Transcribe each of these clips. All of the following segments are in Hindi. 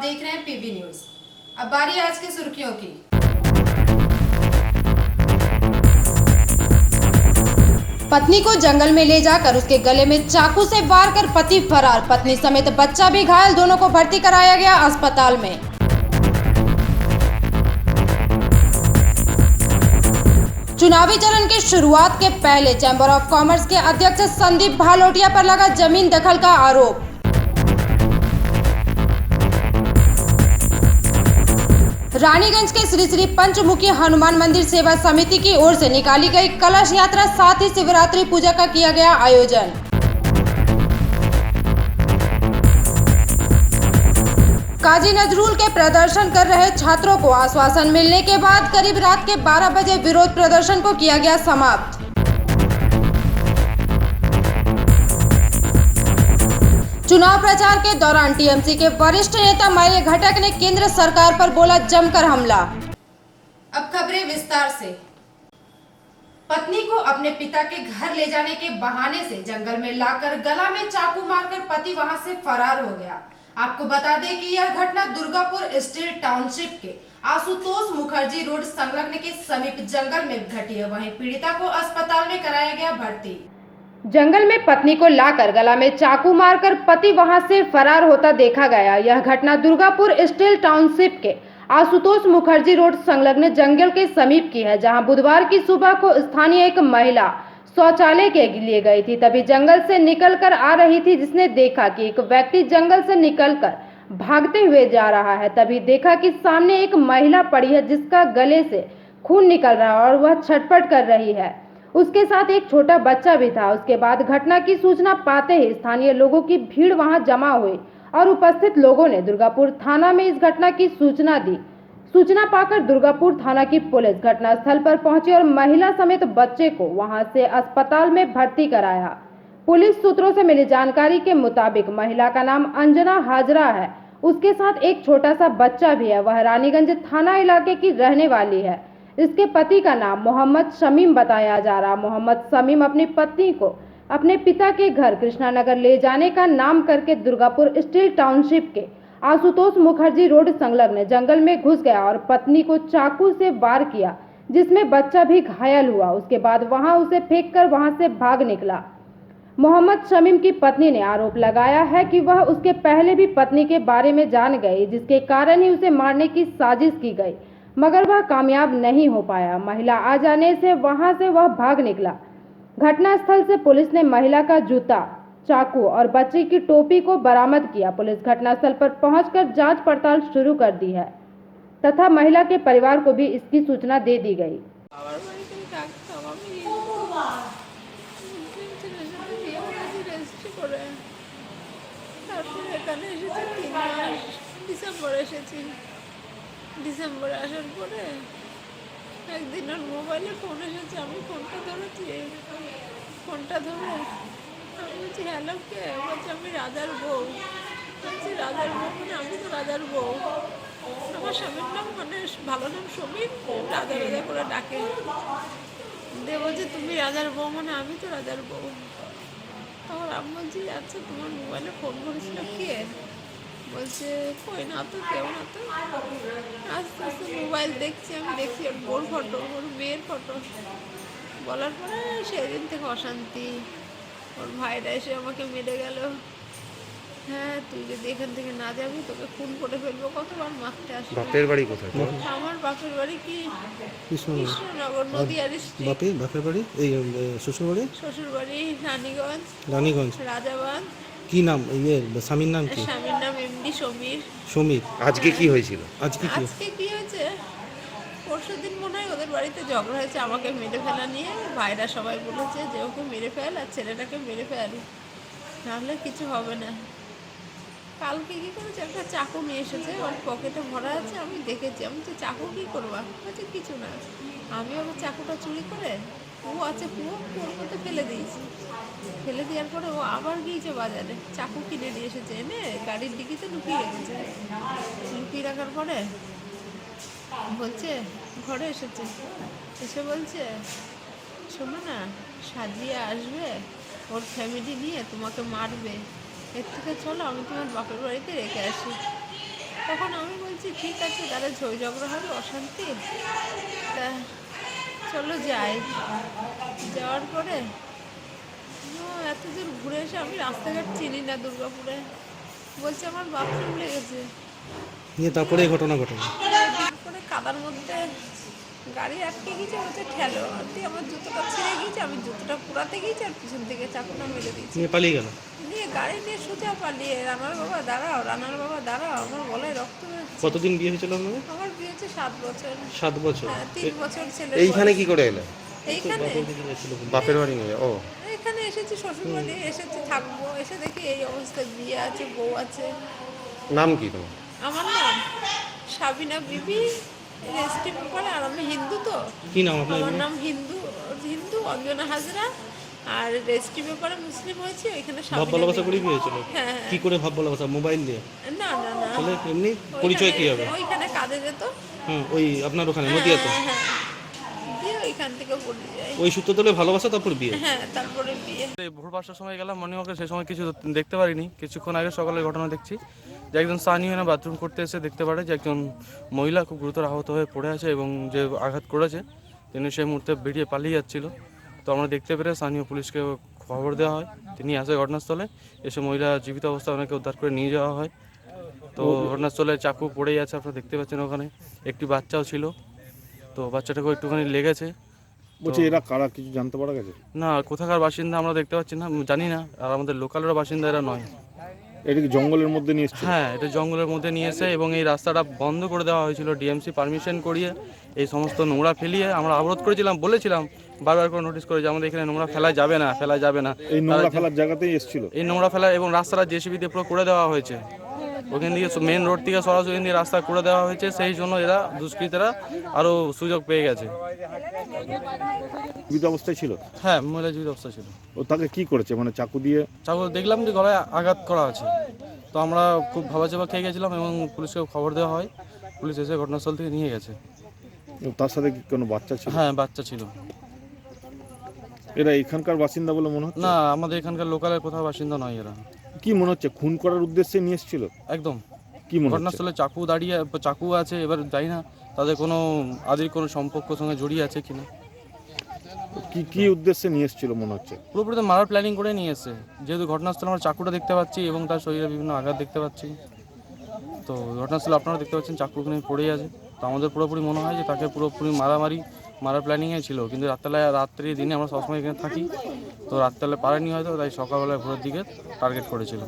देख रहे हैं पीबी न्यूज। अब बारी आज की सुर्खियों की। पत्नी को जंगल में ले जाकर उसके गले में चाकू से वार कर पति फरार, पत्नी समेत बच्चा भी घायल, दोनों को भर्ती कराया गया अस्पताल में। चुनावी चरण की शुरुआत के पहले चैंबर ऑफ कॉमर्स के अध्यक्ष संदीप भालोटिया पर लगा जमीन दखल का आरोप। रानीगंज के श्री श्री पंचमुखी हनुमान मंदिर सेवा समिति की ओर से निकाली गई कलश यात्रा, साथ ही शिवरात्रि पूजा का किया गया आयोजन। काजी नजरुल के प्रदर्शन कर रहे छात्रों को आश्वासन मिलने के बाद करीब रात के 12 बजे विरोध प्रदर्शन को किया गया समाप्त। चुनाव प्रचार के दौरान टीएमसी के वरिष्ठ नेता माइले घटक ने केंद्र सरकार पर बोला जमकर हमला। अब खबरें विस्तार से। पत्नी को अपने पिता के घर ले जाने के बहाने से जंगल में लाकर गला में चाकू मारकर पति वहां से फरार हो गया। आपको बता दें कि यह घटना दुर्गापुर स्टील टाउनशिप के आशुतोष मुखर्जी रोड संलग्न के समीप जंगल में घटी है। वहीं पीड़िता को अस्पताल में कराया गया भर्ती। जंगल में पत्नी को लाकर गला में चाकू मारकर पति वहां से फरार होता देखा गया। यह घटना दुर्गापुर स्टील टाउनशिप के आशुतोष मुखर्जी रोड संलग्न जंगल के समीप की है, जहां बुधवार की सुबह को स्थानीय एक महिला शौचालय के लिए गई थी। तभी जंगल से निकलकर आ रही थी, जिसने देखा कि एक व्यक्ति जंगल से निकलकर भागते हुए जा रहा है। तभी देखा कि सामने एक महिला पड़ी है, जिसका गले से खून निकल रहा है और वह छटपट कर रही है। उसके साथ एक छोटा बच्चा भी था। उसके बाद घटना की सूचना पाते ही स्थानीय लोगों की भीड़ वहां जमा हुई और उपस्थित लोगों ने दुर्गापुर थाना में इस घटना की सूचना दी। सूचना पाकर दुर्गापुर थाना की पुलिस घटनास्थल पर पहुंची और महिला समेत बच्चे को वहां से अस्पताल में भर्ती कराया। पुलिस सूत्रों से मिली जानकारी के मुताबिक महिला का नाम अंजना हाजरा है। उसके साथ एक छोटा सा बच्चा भी है। वह रानीगंज थाना इलाके की रहने वाली है। इसके पति का नाम मोहम्मद शमीम बताया जा रहा। मोहम्मद शमीम अपनी पत्नी को अपने पिता के घर कृष्णानगर ले जाने का नाम करके दुर्गापुर स्टील टाउनशिप के आशुतोष मुखर्जी रोड संलग्न जंगल में घुस गया और पत्नी को चाकू से वार किया, जिसमें बच्चा भी घायल हुआ। उसके बाद वहां उसे फेंककर वहां से भाग निकला। मोहम्मद शमीम की पत्नी ने आरोप लगाया है कि वह उसके पहले भी पत्नी के बारे में जान गई, जिसके कारण ही उसे मारने की साजिश की गई, मगर वह कामयाब नहीं हो पाया। महिला आ जाने से वहां से वह भाग निकला। घटनास्थल से पुलिस ने महिला का जूता, चाकू और बच्चे की टोपी को बरामद किया। पुलिस घटनास्थल पर पहुंचकर जांच पड़ताल शुरू कर दी है तथा महिला के परिवार को भी इसकी सूचना दे दी गई। ডিসেম্বরে আসার পরে একদিন ওর মোবাইলে ফোন এসেছে। আমি ফোনটা ধরেছি, ফোনটা ধরে আমি বলছি হ্যালো, কে? বলছে আমি রাজার বউ। বলছি রাজার বউ মানে আমি তো রাজার বউ। আমার স্বামীর নাম মানে ভালো নাম সমীর, রাজা রাজা করে ডাকে। দিয়ে বলছে তুমি রাজার বউ মানে আমি তো রাজার বউ। তখন আমি বলছি আচ্ছা তোমার মোবাইলে ফোন করেছিল কে? বলছে কই না তো, কেউ না তো। আস্তে আস্তে মোবাইল দেখছি, আমি দেখছি ওর বোর ফটো, ওর মেয়ের ফটো। বলার পরে সেদিন থেকে অশান্তি। ওর ভাইরা এসে আমাকে মেরে গেল। হ্যাঁ, তুই যদি এখান থেকে না যাবি তোকে খুন করে ফেলবো। কতবার মারতে আসবে। বাপের বাড়ি কোথায়? আমার বাপের বাড়ি কি কৃষ্ণনগর, নদীয়ার স্ট্রিট। বাপের বাড়ি এই শ্বশুর বাড়ি? শ্বশুর বাড়ি রানীগঞ্জ, রাজাবাঁধ। কি নাম স্বামীর নাম কি? স্বামীর নাম এমডি সমীর। সমীর। আজকে কি হয়েছিল? আজকে কি হয়েছে, পরশুদিন মনে হয় ওদের বাড়িতে ঝগড়া হয়েছে আমাকে মেরে ফেলা নিয়ে। ভাইরা সবাই বলেছে যে ওকে মেরে ফেল আর ছেলেটাকে মেরে ফেল, নাহলে কিছু হবে না। কালকে কী করেছে, একটা চাকু নিয়ে এসেছে, ওর পকেটে ভরা আছে। আমি দেখেছি, আমি তো চাকু কী করবো? বলছে কিছু না। আমি ওকে চাকুটা চুরি করে ও আছে কুয়োর মধ্যে ফেলে দিয়েছি। ফেলে দেওয়ার পরে ও আবার গিয়েছে বাজারে, চাকু কিনে নিয়ে এসেছে, এনে গাড়ির ডিকিতে লুকিয়ে রেখেছে। লুকিয়ে রাখার পরে বলছে ঘরে এসেছে, এসে বলছে শোনো না, সাজিয়ে আসবে, ওর ফ্যামিলি নিয়ে তোমাকে মারবে, এর থেকে চলো আমি তোমার বাপের বাড়িতে রেখে আসি। তখন আমি বলছি ঠিক আছে, তাহলে ঝই ঝগড়া হবে, অশান্তি, তা চলো যাই। যাওয়ার পরে এত দূর ঘুরে এসে, আমি রাস্তাঘাট চিনি না দুর্গাপুরে, বলছে আমার বাথরুম লেগেছে। নিয়ে তারপরে এই ঘটনা ঘটে। তারপরে কাদার মধ্যে গাড়ি আটকে গিয়েছে, বলছে ঠেলো, দিয়ে আমার জুতোটা ছিঁড়ে গিয়েছে, আমি জুতোটা পুরাতে গিয়েছি আর পিছন থেকে চাকুটা মেরে দিয়েছি। নিয়ে পালিয়ে গেল। নিয়ে গাড়ি নিয়ে সোজা পালিয়ে, রানার বাবা দাঁড়াও, রানার বাবা দাঁড়াও, আমার গলায় রক্ত বেরোচ্ছে। কতদিন বিয়ে হয়েছিল আপনাদের? আমার বিয়ে হচ্ছে 7 বছর। 7 বছর। হ্যাঁ, 3 বছর ছেলে। এইখানে কি করে এলে? এইখানে বাপের বাড়ি নিয়ে? ও, এখানে এসেছি, শ্বশুর বাড়ি এসেছি থাকবো, এসে দেখি এই অবস্থা, বিয়ে আছে, বউ আছে। নাম কি তোমার? আমার নাম সাবিনা বিবি, রেজিস্ট্রি পেপারে, আর আমি হিন্দু তো, কি নাম আপনার? আমার নাম হিন্দু হিন্দু অঞ্জনা হাজরা, আর রেজিস্ট্রি পেপারে মুসলিম হয়েছে, ওইখানে ভাব সাবিনা ভালোবাসা বিবি। করে বিয়ে হয়েছিল? হ্যাঁ, কি করে ভাব ভালোবাসা? মোবাইল দিয়ে? না না না, তাহলে এমনি পরিচয় কি হবে? ওইখানে কাজে যেত। ওই আপনার ওখানে নদিয়াতে? হ্যাঁ, দিয়ে ওইখান থেকে পড়ে যাই। ওই সূত্র ধরে ভালোবাসা, তারপর বিয়ে? হ্যাঁ, তারপরে বিয়ে। ভোর 5টার সময় গেলাম মর্নিং ওয়াকে, সেই সময় কিছু দেখতে পারিনি। কিছুক্ষণ আগে সকালের ঘটনা দেখছি যে একজন স্থানীয় না বাথরুম করতে এসে দেখতে পারে যে একজন মহিলা খুব গুরুতর আহত হয়ে পড়ে আছে, এবং যে আঘাত করেছে তিনি সেই মুহূর্তে বেরিয়ে পালিয়ে যাচ্ছিল। তো আমরা দেখতে পেরে স্থানীয় পুলিশকে খবর দেওয়া হয়, তিনি আসে ঘটনাস্থলে, এসে মহিলা জীবিত অবস্থায় ওনাকে উদ্ধার করে নিয়ে যাওয়া হয়। তো ঘটনাস্থলে চাকু পড়েই আছে, আপনারা দেখতে পাচ্ছেন। ওখানে একটি বাচ্চাও ছিল, তো বাচ্চাটাকেও একটুখানি লেগেছে। বলছি এরা কারা, কিছু জানতে পারা গেছে? না, কোথাকার বাসিন্দা আমরা দেখতে পাচ্ছি না, জানি না। আর আমাদের লোকালের বাসিন্দা এরা নয়। এটা কি জঙ্গলের মধ্যে নিয়ে এসছে? হ্যাঁ, এটা জঙ্গলের মধ্যে নিয়ে এসে, এবং এই রাস্তাটা বন্ধ করে দেওয়া হয়েছিল ডিএমসি পারমিশন করিয়ে। এই সমস্ত নোংরা ফেলিয়ে আমরা অবরোধ করেছিলাম, বলেছিলাম বারবার করে নোটিশ করে যে আমাদের এখানে নোংরা ফেলা যাবে না, ফেলা যাবে না। এই নোংরা ফেলার জায়গাতেই এসেছিল? এই নোংরা ফেলা, এবং রাস্তাটা জেসিবি দিয়ে পুরো করে দেওয়া হয়েছে। ওখান থেকে মেন রোড থেকে সরাসরি দিয়ে রাস্তা করে দেওয়া হয়েছে, সেই জন্য এরা দুষ্কৃতীরা আরও সুযোগ পেয়ে গেছে। জীবিত অবস্থায় ছিল? হ্যাঁ, মহিলা জীবিত অবস্থা ছিল। ও তাকে কি করেছে, মানে চাকু দিয়ে? চাকু দেখলাম যে গলায় আঘাত করা আছে, তো আমরা খুব ভাবাচাপা খেয়ে গেছিলাম, এবং পুলিশকে খবর দেওয়া হয়। পুলিশ এসে ঘটনাস্থল থেকে নিয়ে গেছে। তার সাথে কি কোনো বাচ্চা ছিল? হ্যাঁ, বাচ্চা ছিল। এরা এখানকার বাসিন্দা বলে মনে হচ্ছে? না, আমাদের এখানকার লোকালের কোথাও বাসিন্দা নয় এরা। কি মনে হচ্ছে, খুন করার উদ্দেশ্যে নিয়ে এসেছিল? একদম। কি মনে হচ্ছে? ঘটনাস্থলে চাকু আছে, এবার জানি না তাদের কোনো কোনো সম্পর্ক সঙ্গে জড়িয়ে আছে কিনা। কি কি উদ্দেশ্যে নিয়ে এসেছিল মনে হচ্ছে? পুরোপুরি তো মারার প্ল্যানিং করে নিয়ে এসে, যেহেতু ঘটনাস্থলে আমরা চাকুটা দেখতে পাচ্ছি এবং তার শরীরে বিভিন্ন আঘাত দেখতে পাচ্ছি। তো ঘটনাস্থলে আপনারা দেখতে পাচ্ছেন চাকু ওখানে পড়েই আছে। তো আমাদের পুরোপুরি মনে হয় যে তাকে পুরোপুরি মারার প্ল্যানিংয়ে ছিল, কিন্তু রাত্রি দিনে আমরা সবসময় এখানে থাকি, তো রাত্রেবেলা পারেনি হয়তো, তাই সকালবেলায় ভোরের দিকে টার্গেট করেছিল।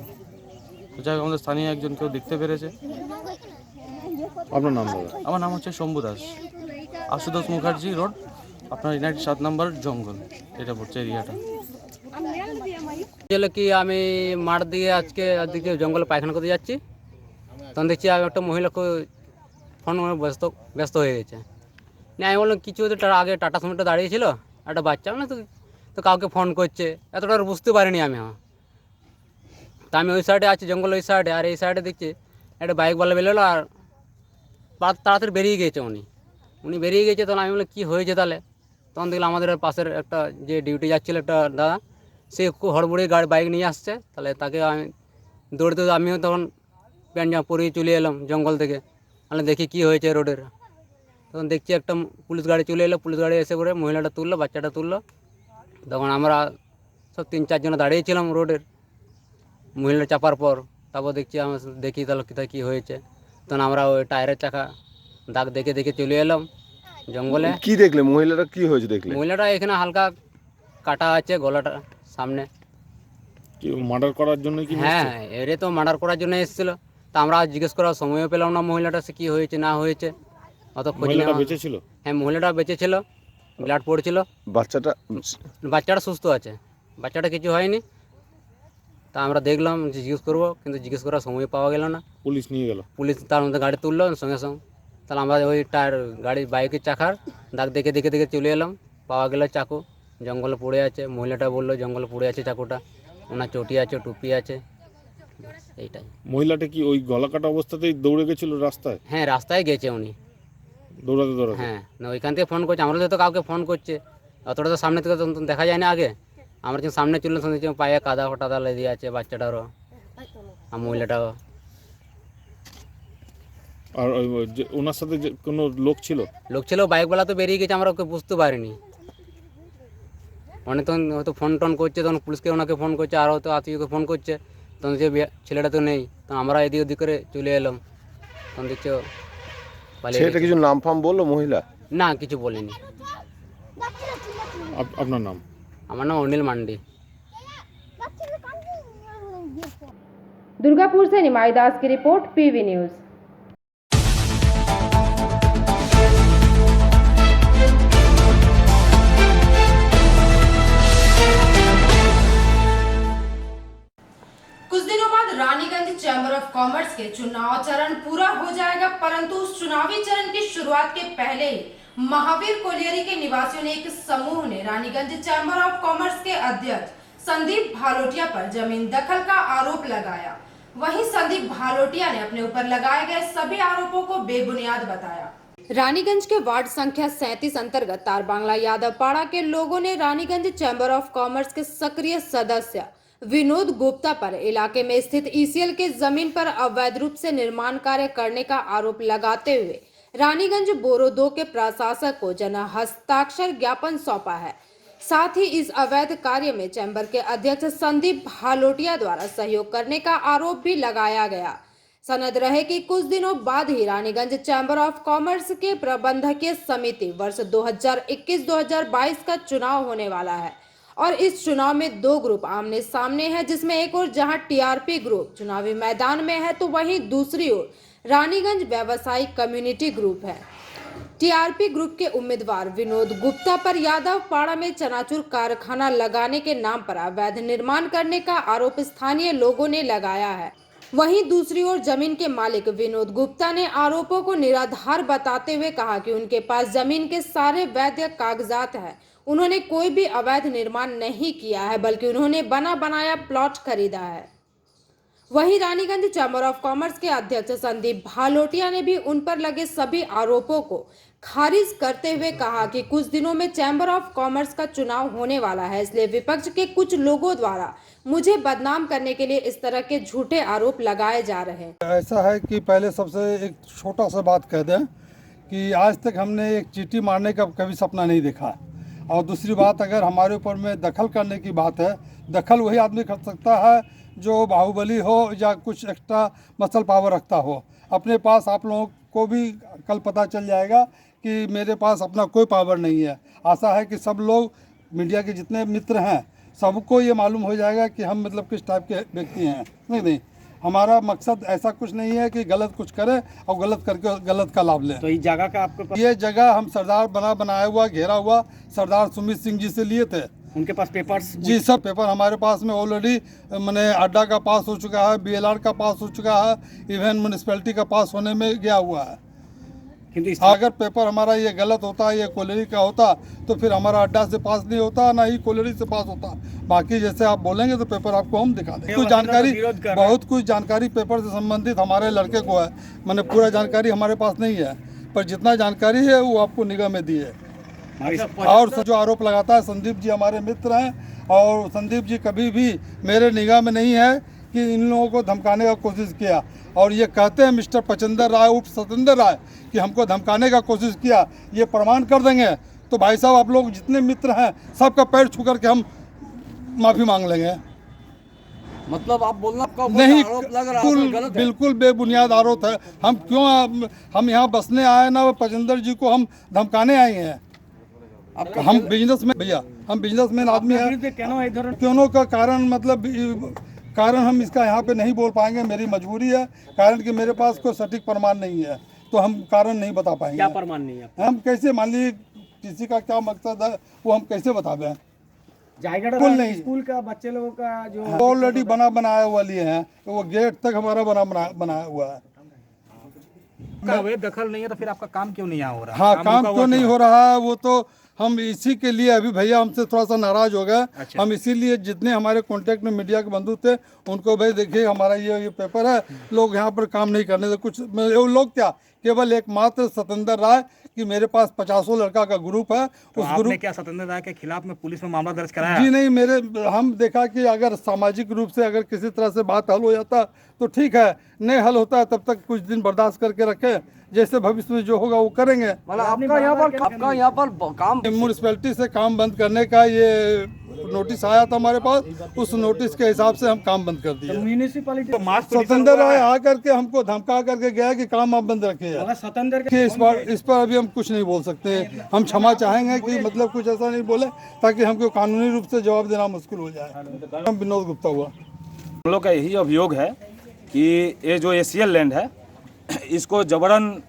তো যাই হোক, আমাদের স্থানীয় একজন কেউ দেখতে পেরেছে। আপনার নাম দাদা? আমার নাম হচ্ছে শম্ভু দাস, আশুতোষ মুখার্জি রোড, আপনার ইউনাইটেড 7 নম্বর জঙ্গল, এটা পড়ছে এরিয়াটা। ছিল কি, আমি মাঠ দিয়ে আজকে জঙ্গলে পায়খানা করতে যাচ্ছি, তখন দেখছি আমি একটা মহিলাকে ফোন ব্যস্ত হয়ে গেছে। না, আমি বললাম কিছু হতে, তার আগে টাটা সুমোটা দাঁড়িয়েছিল, একটা বাচ্চা না তো কাউকে ফোন করছে, এতটা বুঝতে পারিনি আমি। তা আমি ওই সাইডে আছি, জঙ্গল ওই সাইডে, আর এই সাইডে দেখছি একটা বাইকওয়ালা বেরোলো, আর তাড়াতাড়ি বেরিয়ে গিয়েছে উনি বেরিয়ে গেছে। তখন আমি বললাম কী হয়েছে তাহলে? তখন দেখলাম আমাদের পাশের একটা যে ডিউটি যাচ্ছিল একটা দাদা, সে খুব হড়বড়ে বাইক নিয়ে আসছে। তাহলে তাকে আমি দৌড়তে, আমিও তখন প্যান্ট জামা পরিয়ে চলে এলাম জঙ্গল থেকে। তাহলে দেখি কী হয়েছে রোডের। তখন দেখছি একটা পুলিশ গাড়ি চলে এলো, পুলিশ গাড়ি এসে করে মহিলাটা তুললো, বাচ্চাটা তুললো। তখন আমরা সব 3-4 জন দাঁড়িয়েছিলাম রোডের, মহিলাটা চাপার পর। তারপর দেখি তাহলে কোথায় কী হয়েছে। তখন আমরা ওই টায়ারের চাকা দাগ দেখে চলে এলাম জঙ্গলে। কি দেখলে? মহিলাটা কি হয়েছে দেখলে? মহিলাটা এখানে হালকা কাটা আছে গলাটা সামনে। কি মার্ডার করার জন্য কি? হ্যাঁ, এরে তো মার্ডার করার জন্য এসেছিল। তা আমরা জিজ্ঞেস করার সময়ও পেলাম না মহিলাটা সে কী হয়েছে না হয়েছে, অত খোঁজ মহিলাটা নেওয়া। বেঁচে ছিল? হ্যাঁ, মহিলাটা বেঁচে ছিল, ব্লাড পড়ছিল। বাচ্চাটা সুস্থ আছে, বাচ্চাটা কিছু হয়নি। তা আমরা দেখলাম যে জিজ্ঞেস করবো, কিন্তু জিজ্ঞেস করার সময় পাওয়া গেল না। পুলিশ নিয়ে গেল? পুলিশ তার মধ্যে গাড়ি তুললো সঙ্গে সঙ্গে। তাহলে আমরা ওই বাইকের চাকার দাগ দেখে চলে এলাম। পাওয়া গেল চাকু জঙ্গলে পড়ে আছে। মহিলাটা বললো জঙ্গলে পড়ে আছে চাকুটা, ওনার চটি আছে, টুপি আছে, এইটাই। মহিলাটা কি ওই গলা কাটা অবস্থাতেই দৌড়ে গেছিল রাস্তায়? হ্যাঁ, রাস্তায় গেছে উনি দৌড়াতে? হ্যাঁ, না ওইখান থেকে ফোন করছে, আমরা তো কাউকে ফোন করছে, অতটা তো সামনে থেকে তো দেখা যায় না আগে। আমরা যখন সামনে চললাম শুনেছি পায়ে কাদা টাদা লেগে আছে বাচ্চাটারও আর মহিলাটাও। আর ওনার সাথে যে কোনো লোক ছিল? লোক ছিল, বাইকওয়ালা তো বেরিয়ে গেছে, আমরা ওকে বুঝতে পারিনি। অনেক তখন হয়তো ফোন টোন করছে, তখন পুলিশকে ওনাকে ফোন করছে, আর হয়তো আত্মীয়কে ফোন করছে, তখন যে ছেলেটা তো নেই, তখন আমরা এদিক ওদিক করে চলে এলাম, তখন দেখছো পালিয়ে ছেলেটা গেছে। কিছু নাম ফাম বললো মহিলা? না, কিছু বলিনি। আপনার নাম? আমার নাম অনিল মান্ডি। दुर्गापुर से निमाई दास की रिपोर्ट, पीवी न्यूज। कुछ दिनों बाद रानीगंज चैम्बर ऑफ कॉमर्स के चुनाव चरण पूरा हो जाएगा, परंतु उस चुनावी चरण की शुरुआत के पहले ही महावीर कोलियरी के निवासियों ने एक समूह ने रानीगंज चैम्बर ऑफ कॉमर्स के अध्यक्ष संदीप भालोटिया पर जमीन दखल का आरोप लगाया। वहीं संदीप भालोटिया ने अपने ऊपर लगाए गए सभी आरोपों को बेबुनियाद बताया। रानीगंज के वार्ड संख्या 37 अंतर्गत तारबांगला यादव पाड़ा के लोगों ने रानीगंज चैम्बर ऑफ कॉमर्स के सक्रिय सदस्य विनोद गुप्ता पर इलाके में स्थित ईसीएल के जमीन पर अवैध रूप से निर्माण कार्य करने का आरोप लगाते हुए रानीगंज बोरो 2 के प्रशासक को जन हस्ताक्षर ज्ञापन सौंपा है। साथ ही इस अवैध कार्य में चैम्बर के अध्यक्ष संदीप भालोटिया द्वारा सहयोग करने का आरोप भी लगाया गया। सनद रहे कि कुछ दिनों बाद ही रानीगंज चैम्बर ऑफ कॉमर्स के प्रबंधकीय समिति वर्ष 2021-2022 का चुनाव होने वाला है और इस चुनाव में 2 ग्रुप आमने सामने हैं, जिसमें एक ओर जहां टीआरपी ग्रुप चुनावी मैदान में है तो वहीं दूसरी ओर रानीगंज व्यवसायिक कम्युनिटी ग्रुप है। टीआरपी ग्रुप के उम्मीदवार विनोद गुप्ता पर यादव पाड़ा में चनाचूर कारखाना लगाने के नाम पर अवैध निर्माण करने का आरोप स्थानीय लोगों ने लगाया है। वहीं दूसरी ओर जमीन के मालिक विनोद गुप्ता ने आरोपों को निराधार बताते हुए कहा कि उनके पास जमीन के सारे वैध कागजात हैं। उन्होंने कोई भी अवैध निर्माण नहीं किया है, बल्कि उन्होंने बना बनाया प्लॉट खरीदा है। वहीं रानीगंज चैम्बर ऑफ कॉमर्स के अध्यक्ष संदीप भालोटिया ने भी उन पर लगे सभी आरोपों को खारिज करते हुए कहा कि कुछ दिनों में चैम्बर ऑफ कॉमर्स का चुनाव होने वाला है, इसलिए विपक्ष के कुछ लोगों द्वारा मुझे बदनाम करने के लिए इस तरह के झूठे आरोप लगाए जा रहे हैं। ऐसा है कि पहले सबसे एक छोटा सा बात कह दें कि आज तक हमने एक चींटी मारने का कभी सपना नहीं देखा। और दूसरी बात, अगर हमारे ऊपर में दखल करने की बात है, दखल वही आदमी कर सकता है जो बाहुबली हो या कुछ एक्स्ट्रा मसल पावर रखता हो। अपने पास आप लोगों को भी कल पता चल जाएगा कि मेरे पास अपना कोई पावर नहीं है। आशा है कि सब लोग मीडिया के जितने मित्र हैं सबको ये मालूम हो जाएगा कि हम मतलब किस टाइप के व्यक्ति हैं। नहीं, हमारा मकसद ऐसा कुछ नहीं है कि गलत कुछ करें और गलत करके गलत का लाभ लें। तो ये जगह का आपके पास? ये जगह हम सरदार बनाया हुआ घेरा हुआ सरदार सुमित सिंह जी से लिए थे। उनके पास पेपर्स? जी, सब पेपर हमारे पास में ऑलरेडी मैंने अड्डा का पास हो चुका है, बीएलआर का पास हो चुका है, इवन म्यूनिसिपैलिटी का पास होने में गया हुआ है। अगर पेपर हमारा ये गलत होता, ये कोलेरी का होता, तो फिर हमारा अड्डा से पास नहीं होता, ना ही कोलेरी से पास होता। बाकी जैसे आप बोलेंगे तो पेपर आपको हम दिखा देंगे। कुछ जानकारी, बहुत कुछ जानकारी पेपर से संबंधित हमारे लड़के को है, मैंने पूरा जानकारी हमारे पास नहीं है, पर जितना जानकारी है वो आपको निगाह में दी है। और जो आरोप लगाता है, संदीप जी हमारे मित्र हैं और संदीप जी कभी भी मेरे निगाह में नहीं है कि इन लोगों को धमकाने का कोशिश किया। और ये कहते हैं मिस्टर पचेंद्र राय उर्फ सतेंद्र राय कि हमको धमकाने का कोशिश किया, ये प्रमाण कर देंगे तो भाई साहब आप लोग जितने मित्र हैं सबका पैर छू करके हम माफ़ी मांग लेंगे। मतलब आप बोलना आपका नहीं, आरोप लग रहा है, गलत है। बिल्कुल बेबुनियाद आरोप है। हम क्यों, हम यहाँ बसने आए ना, पचेंद्र जी को हम धमकाने आए हैं। हम बिजनेसमैन भैया, हम बिजनेसमैन आदमी हैं। क्यों का कारण मतलब कारण हम इसका यहाँ पे नहीं बोल पाएंगे, मेरी मजबूरी है, कारण कि मेरे पास कोई सटीक प्रमाण नहीं है, तो हम कारण नहीं बता पाएंगे। क्या प्रमाण नहीं है? हम कैसे, मान लीजिए किसी का क्या मकसद है वो हम कैसे बता दें? बिल्कुल नहीं। स्कूल का बच्चे लोगों का जो ऑलरेडी बनाया हुआ लिए हैं, तो वो गेट तक हमारा बनाया हुआ है। दखल नहीं है तो फिर आपका काम क्यों नहीं यहाँ हो रहा? हाँ, काम क्यों नहीं हो रहा है वो तो हम इसी के लिए अभी भैया हमसे थोड़ा सा नाराज हो गए। हम इसीलिए जितने हमारे कांटेक्ट में मीडिया के बंधु थे उनको भाई देखिए हमारा ये पेपर है, लोग यहाँ पर काम नहीं करने से कुछ लोग क्या केवल एकमात्र सत्येंद्र राय कि मेरे पास 50 लड़का का ग्रुप है। तो उस आपने ग्रुप क्या सत्येंद्र राय के खिलाफ में पुलिस में मामला दर्ज कराया? जी नहीं, मेरे हम देखा कि अगर सामाजिक रूप से अगर किसी तरह से बात हल हो जाता तो ठीक है, नहीं हल होता है तब तक कुछ दिन बर्दाश्त करके रखें, जैसे भविष्य में जो होगा वो करेंगे। आपका यहाँ पर काम म्यूनिसिपैलिटी से काम बंद करने का ये नोटिस आया था हमारे पास, उस नोटिस के हिसाब से हम काम बंद कर दिए। म्यूनिसिपैलिटी सत्येंद्र राय आकर के हमको धमका करके गया कि काम आप बंद रखिए। सत्येंद्र कि इस पर अभी हम कुछ नहीं बोल सकते। हम क्षमा चाहेंगे कि मतलब कुछ ऐसा नहीं बोले ताकि हमको कानूनी रूप से जवाब देना मुश्किल हो जाए। हम विनोद गुप्ता हुआ। हम लोग का यही अभियोग है कि ये जो ACL लैंड है इसको जबरन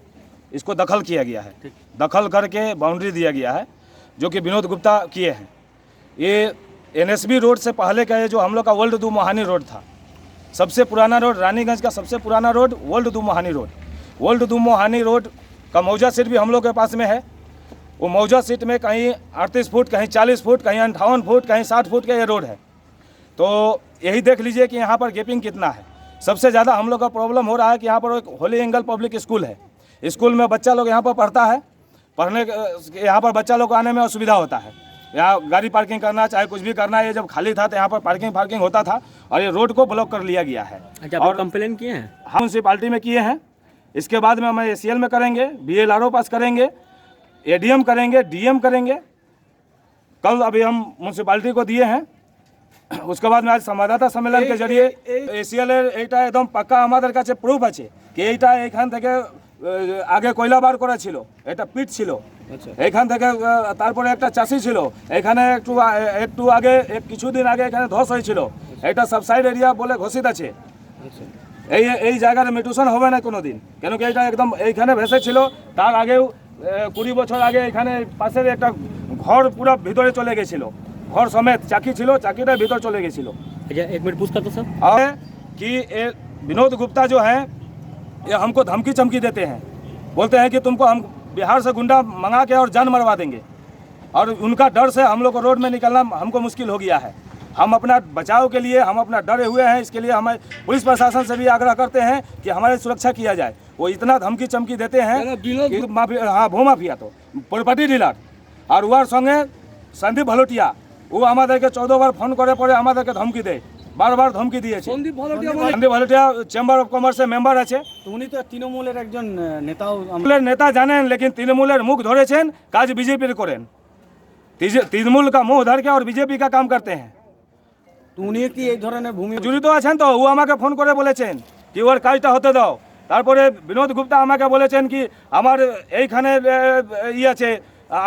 इसको दखल किया गया है, दखल करके बाउंड्री दिया गया है जो कि विनोद गुप्ता किए हैं। ये NSB रोड से पहले का ये जो हम लोग का वर्ल्ड दू मोहानी रोड था, सबसे पुराना रोड, रानीगंज का सबसे पुराना रोड वर्ल्ड दू मोहानी रोड। वर्ल्ड दू मोहानी रोड का मौजा सीट भी हम लोग के पास में है। वो मौजा सीट में कहीं 38 फुट, कहीं 40 फुट, कहीं 58 फुट, कहीं 60 फुट का ये रोड है। तो यही देख लीजिए कि यहाँ पर गैपिंग कितना है। सबसे ज़्यादा हम लोग का प्रॉब्लम हो रहा है कि यहाँ पर एक होली एंगल पब्लिक स्कूल है, स्कूल में बच्चा लोग यहाँ पर पढ़ता है, पढ़ने यहाँ पर बच्चा लोग को आने में असुविधा होता है। यहाँ गाड़ी पार्किंग करना चाहे कुछ भी करना, ये जब खाली था तो यहाँ पर पार्किंग होता था और ये रोड को ब्लॉक कर लिया गया है। और कंप्लेन किए हैं? हम म्यूनसिपाल्टी में किए हैं, इसके बाद में हम ACL में करेंगे, BLRO पास करेंगे, ADM करेंगे, DM करेंगे। कल अभी हम म्यूनसिपाल्टी को दिए हैं। उसके बाद में आज संवाददाता सम्मेलन के जरिए ACL এইটা একদম পাক্কা আমাদের কাছে প্রুফ আছে কি এইটা এখান থেকে আগে কয়লা বার করা ছিল, এটা পিট ছিল, এখান থেকে তারপরে একটা চাষি ছিল, এখানে একটু আগে কিছুদিন আগে এখানে ধস হয়েছিল, এটা সাবসাইড এরিয়া বলে ঘোষিত আছে। এই জায়গার মিউটেশন হবে না কোনো দিন, কেন কি এটা একদম এইখানে ভেসে ছিল। তার আগেও 20 বছর আগে এখানে পাশের একটা ঘর পুরো ভিতরে চলে গেছিল, घर समेत चाकी छिलो, चाकीटा भीतर चले गई छिलो। अच्छा, एक मिनट पूछता तो सर और कि विनोद गुप्ता जो है ये हमको धमकी चमकी देते हैं, बोलते हैं कि तुमको हम बिहार से गुंडा मंगा के और जान मरवा देंगे, और उनका डर से हम लोग को रोड में निकलना हमको मुश्किल हो गया है। हम अपना बचाव के लिए हम अपना डरे हुए हैं, इसके लिए हमें पुलिस प्रशासन से भी आग्रह करते हैं कि हमारी सुरक्षा किया जाए। वो इतना धमकी चमकी देते हैं कि हाँ भूमाफिया तो प्रॉपर्टी डीलर और उहार संगे संदीप भलोटिया वो আমাদেরকে 14 বার ফোন করে পরে আমাদেরকে ধমকি দেয়, বারবার ধমকি দিয়েছে। সন্দীপ ভলোটিয়া চেম্বার অফ কমার্সের মেম্বার আছে, উনি তো তৃণমূলের একজন নেতাও। তৃণমূলের নেতা জানেন, लेकिन তৃণমূলের মুখ ধরেছেন, কাজ বিজেপির করেন। তৃণমূল का मुंह धर के और बीजेपी का काम करते हैं। উনি কি এই ধরনের ভূমি জড়িত আছেন তো ও আমাকে ফোন করে বলেছেন কি ওর কাজটা হতে দাও। তারপরে বিনোদ গুপ্তা আমাকে বলেছেন কি আমার এইখানে আছে,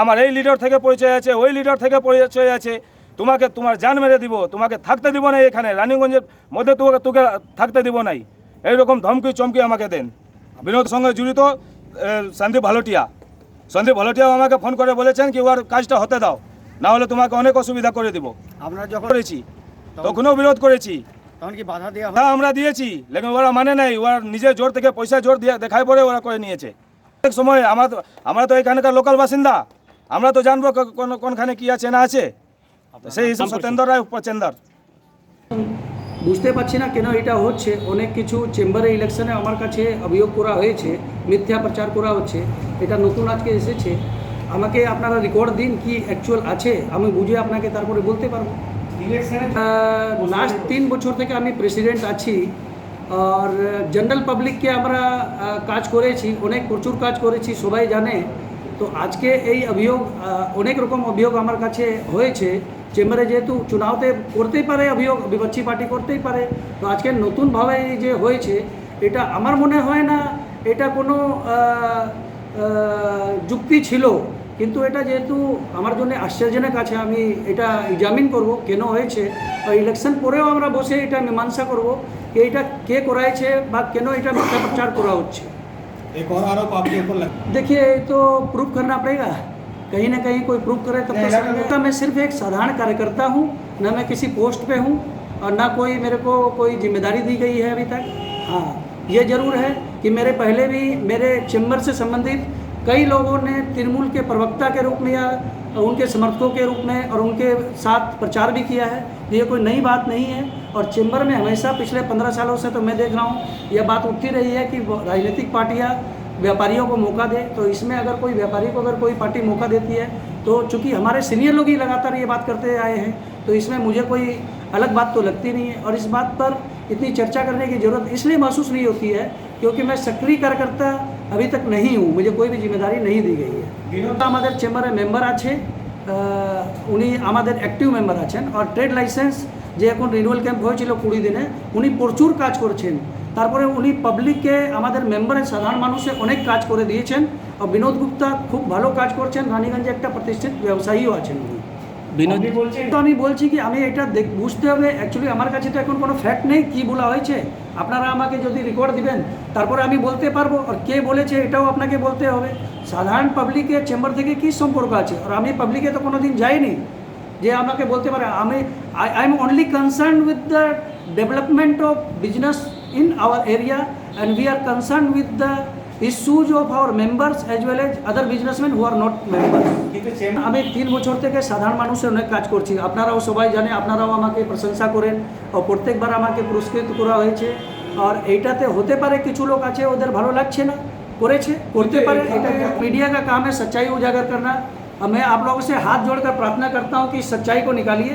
আমার এই লিডার থেকে পরিচয় আছে, ওই লিডার থেকে পরিচয় আছে, তোমাকে তোমার জান মেরে দিব, তোমাকে থাকতে দিব না এখানে রানীগঞ্জের মধ্যে, তোকে থাকতে দিব নাই, এইরকম ধমকি চমকি আমাকে দেন। বিনোদ সঙ্গে জড়িত সন্দীপ ভালোটিয়াও আমাকে ফোন করে বলেছেন কি ওর কাজটা হতে দাও, না হলে তোমাকে অনেক অসুবিধা করে দিব। আপনারা যখন করেছি তখনও বিরোধ করেছি, তখন কি বাধা দেওয়া হ্যাঁ আমরা দিয়েছি, লেকিন ওরা মানে নাই, ওরা নিজের জোর থেকে পয়সা জোর দিয়ে দেখায় পরে ওরা করে নিয়েছে। এক সময় আমরা তো এখানকার লোকাল বাসিন্দা, আমরা তো জানবো কোনখানে কি আছে না আছে। সেই হিসাবে সত্যেন্দ্র রায় উপচেন্দার বুঝতে পারছি না কেন এটা হচ্ছে। অনেক কিছু চেম্বারে ইলেকশনে আমার কাছে অভিযোগ করা হয়েছে, মিথ্যা প্রচার করা হচ্ছে, এটা নতুন আজকে এসেছে। আমাকে আপনারা রেকর্ড দিন কি অ্যাকচুয়াল আছে, আমি বুঝে আপনাকে তারপরে বলতে পারবো। লাস্ট 3 বছর থেকে আমি প্রেসিডেন্ট আছি, আর জেনারেল পাবলিককে আমরা কাজ করেছি, অনেক প্রচুর কাজ করেছি, সবাই জানে। তো আজকে এই অভিযোগ, অনেক রকম অভিযোগ আমার কাছে হয়েছে চেম্বারে, যেহেতু চুনাওতে করতেই পারে অভিযোগ, বিপক্ষী পার্টি করতেই পারে। তো আজকে নতুনভাবে এই যে হয়েছে, এটা আমার মনে হয় না এটা কোনো যুক্তি ছিল, কিন্তু এটা যেহেতু আমার জন্য আশ্চর্যজনক আছে, আমি এটা এক্সামিন করব কেন হয়েছে। ইলেকশন পরেও আমরা বসে এটা মীমাংসা করব कि এটা কে করাইছে বা কেন এটা মিথ্যা प्रचार করা হচ্ছে। एक और आरोप आपके ऊपर लगा। देखिए तो प्रूफ करना पड़ेगा, कहीं ना कहीं कोई प्रूफ करे तब तो। मैं सिर्फ एक साधारण कार्यकर्ता हूँ, ना मैं किसी पोस्ट पे हूँ और ना कोई मेरे को कोई जिम्मेदारी दी गई है अभी तक। हाँ, ये ज़रूर है कि मेरे पहले भी मेरे चैम्बर से संबंधित कई लोगों ने तृणमूल के प्रवक्ता के रूप में या उनके समर्थकों के रूप में और उनके साथ प्रचार भी किया है। ये कोई नई बात नहीं है और चेंबर में हमेशा पिछले 15 सालों से तो मैं देख रहा हूँ यह बात उठती रही है कि राजनीतिक पार्टियाँ व्यापारियों को मौका दे। तो इसमें अगर कोई व्यापारी को अगर कोई पार्टी मौका देती है तो चूँकि हमारे सीनियर लोग ही लगातार ये बात करते आए हैं तो इसमें मुझे कोई अलग बात तो लगती नहीं है। और इस बात पर इतनी चर्चा करने की ज़रूरत इसलिए महसूस नहीं होती है क्योंकि मैं सक्रिय कार्यकर्ता अभी तक नहीं हूँ, मुझे कोई भी जिम्मेदारी नहीं दी गई है। हमारे चेम्बारे मेम्बर আছে উনি আমাদের অ্যাক্টিভ মেম্বার আছেন আর ট্রেড লাইসেন্স যে এখন রিনিউয়াল ক্যাম্প হয়েছিল 20 দিনে উনি প্রচুর কাজ করেছেন। তারপরে উনি পাবলিককে আমাদের মেম্বারের সাধারণ মানুষে অনেক কাজ করে দিয়েছেন আর বিনোদ গুপ্তা খুব ভালো কাজ করছেন, রানীগঞ্জে একটা প্রতিষ্ঠিত ব্যবসায়ীও আছেন উনি। বিনোদ তো আমি বলছি কি আমি এটা বুঝতে হবে অ্যাকচুয়ালি আমার কাছে তো এখন কোনো ফ্যাক্ট নেই কি বলা হয়েছে, আপনারা আমাকে যদি রেকর্ড দিবেন তারপরে আমি বলতে পারবো আর কে বলেছে এটাও আপনাকে বলতে হবে। সাধারণ পাবলিকের চেম্বার থেকে কী সম্পর্ক আছে আর আমি পাবলিকে তো কোনো দিন যাইনি যে আমাকে বলতে পারে। আমি I am only concern with the development of business in our area and we are concern with the issues of our members as well as other businessman who are not member. আমি 3 বছর থেকে সাধারণ মানুষের অনেক কাজ করছি, আপনারাও সবাই জানে, আপনারাও আমাকে প্রশংসা করেন और প্রত্যেকবার আমাকে পুরস্কৃত করা হয়েছে। আর এইটাতে হতে পারে কিছু লোক আছে ওদের ভালো লাগছে না করেছে করते पारे, এটা मीडिया का काम है सच्चाई उजागर करना। और मैं आप लोगों से हाथ जोड़कर प्रार्थना करता हूँ कि सच्चाई को निकालिए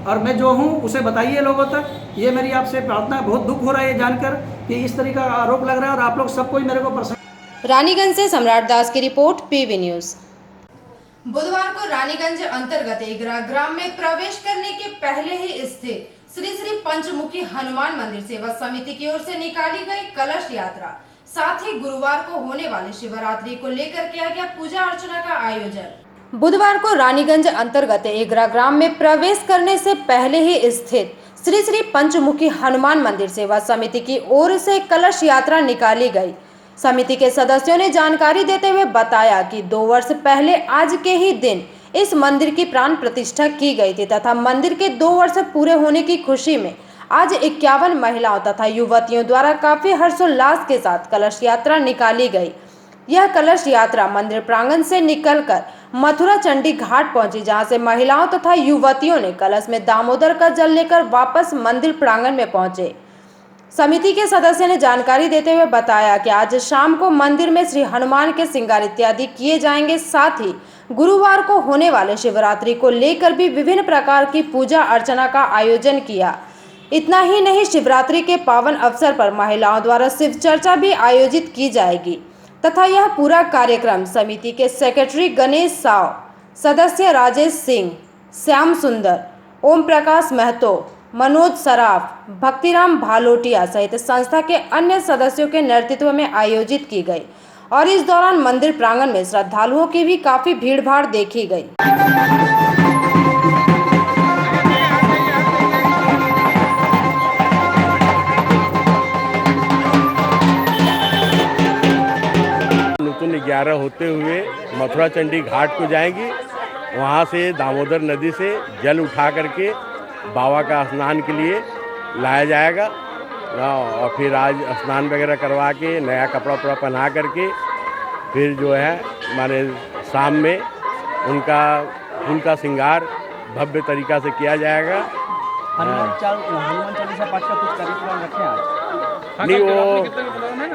और मैं जो हूँ उसे बताइए लोगों तक। ये मेरी आपसे प्रार्थना। बहुत दुख हो रहा है ये जानकर कि इस तरह का आरोप लग रहा है और आप लोग सब कोई मेरे को रानीगंज से सम्राट दास की रिपोर्ट, पीवी न्यूज। बुधवार को रानीगंज अंतर्गत एगरा ग्राम में प्रवेश करने के पहले ही स्थित श्री श्री पंचमुखी हनुमान मंदिर सेवा समिति की ओर से निकाली गई कलश यात्रा, साथ ही गुरुवार को होने वाली शिवरात्रि को लेकर किया गया पूजा अर्चना का आयोजन। बुधवार को रानीगंज अंतर्गत एगरा ग्राम में प्रवेश करने से पहले ही स्थित श्री श्री पंचमुखी हनुमान मंदिर सेवा समिति की ओर से कलश यात्रा निकाली गई। समिति के सदस्यों ने जानकारी देते हुए बताया कि 2 वर्ष पहले आज के ही दिन इस मंदिर की प्राण प्रतिष्ठा की गई थी तथा मंदिर के 2 वर्ष पूरे होने की खुशी में आज 51 महिलाओं तथा युवतियों द्वारा काफी हर्षोल्लास के साथ कलश यात्रा निकाली गई। यह कलश यात्रा मंदिर प्रांगण से निकलकर मथुरा चंडी घाट पहुंची, जहां से महिलाओं तथा युवतियों ने कलश में दामोदर का जल लेकर वापस मंदिर प्रांगण में पहुंचे। समिति के सदस्य ने जानकारी देते हुए बताया कि आज शाम को मंदिर में श्री हनुमान के श्रृंगार इत्यादि किए जाएंगे, साथ ही गुरुवार को होने वाले शिवरात्रि को लेकर भी विभिन्न प्रकार की पूजा अर्चना का आयोजन किया। इतना ही नहीं, शिवरात्रि के पावन अवसर पर महिलाओं द्वारा शिव चर्चा भी आयोजित की जाएगी तथा यह पूरा कार्यक्रम समिति के सेक्रेटरी गणेश साव, सदस्य राजेश सिंह, श्याम सुंदर, ओम प्रकाश महतो, मनोज सराफ, भक्तिराम भालोटिया सहित संस्था के अन्य सदस्यों के नेतृत्व में आयोजित की गई और इस दौरान मंदिर प्रांगण में श्रद्धालुओं की भी काफी भीड़भाड़ देखी गई। नूतन 11 होते हुए मथुरा चंडी घाट को जाएंगी, वहाँ से दामोदर नदी से जल उठा करके बाबा का स्नान के लिए लाया जाएगा और फिर आज स्नान वगैरह करवा के नया कपड़ा उपड़ा पहना करके फिर जो है माने शाम में उनका फूल का श्रृंगार भव्य तरीका से किया जाएगा। हनुमान चालीसा पाठ का कुछ कार्यक्रम रखे आज? नहीं,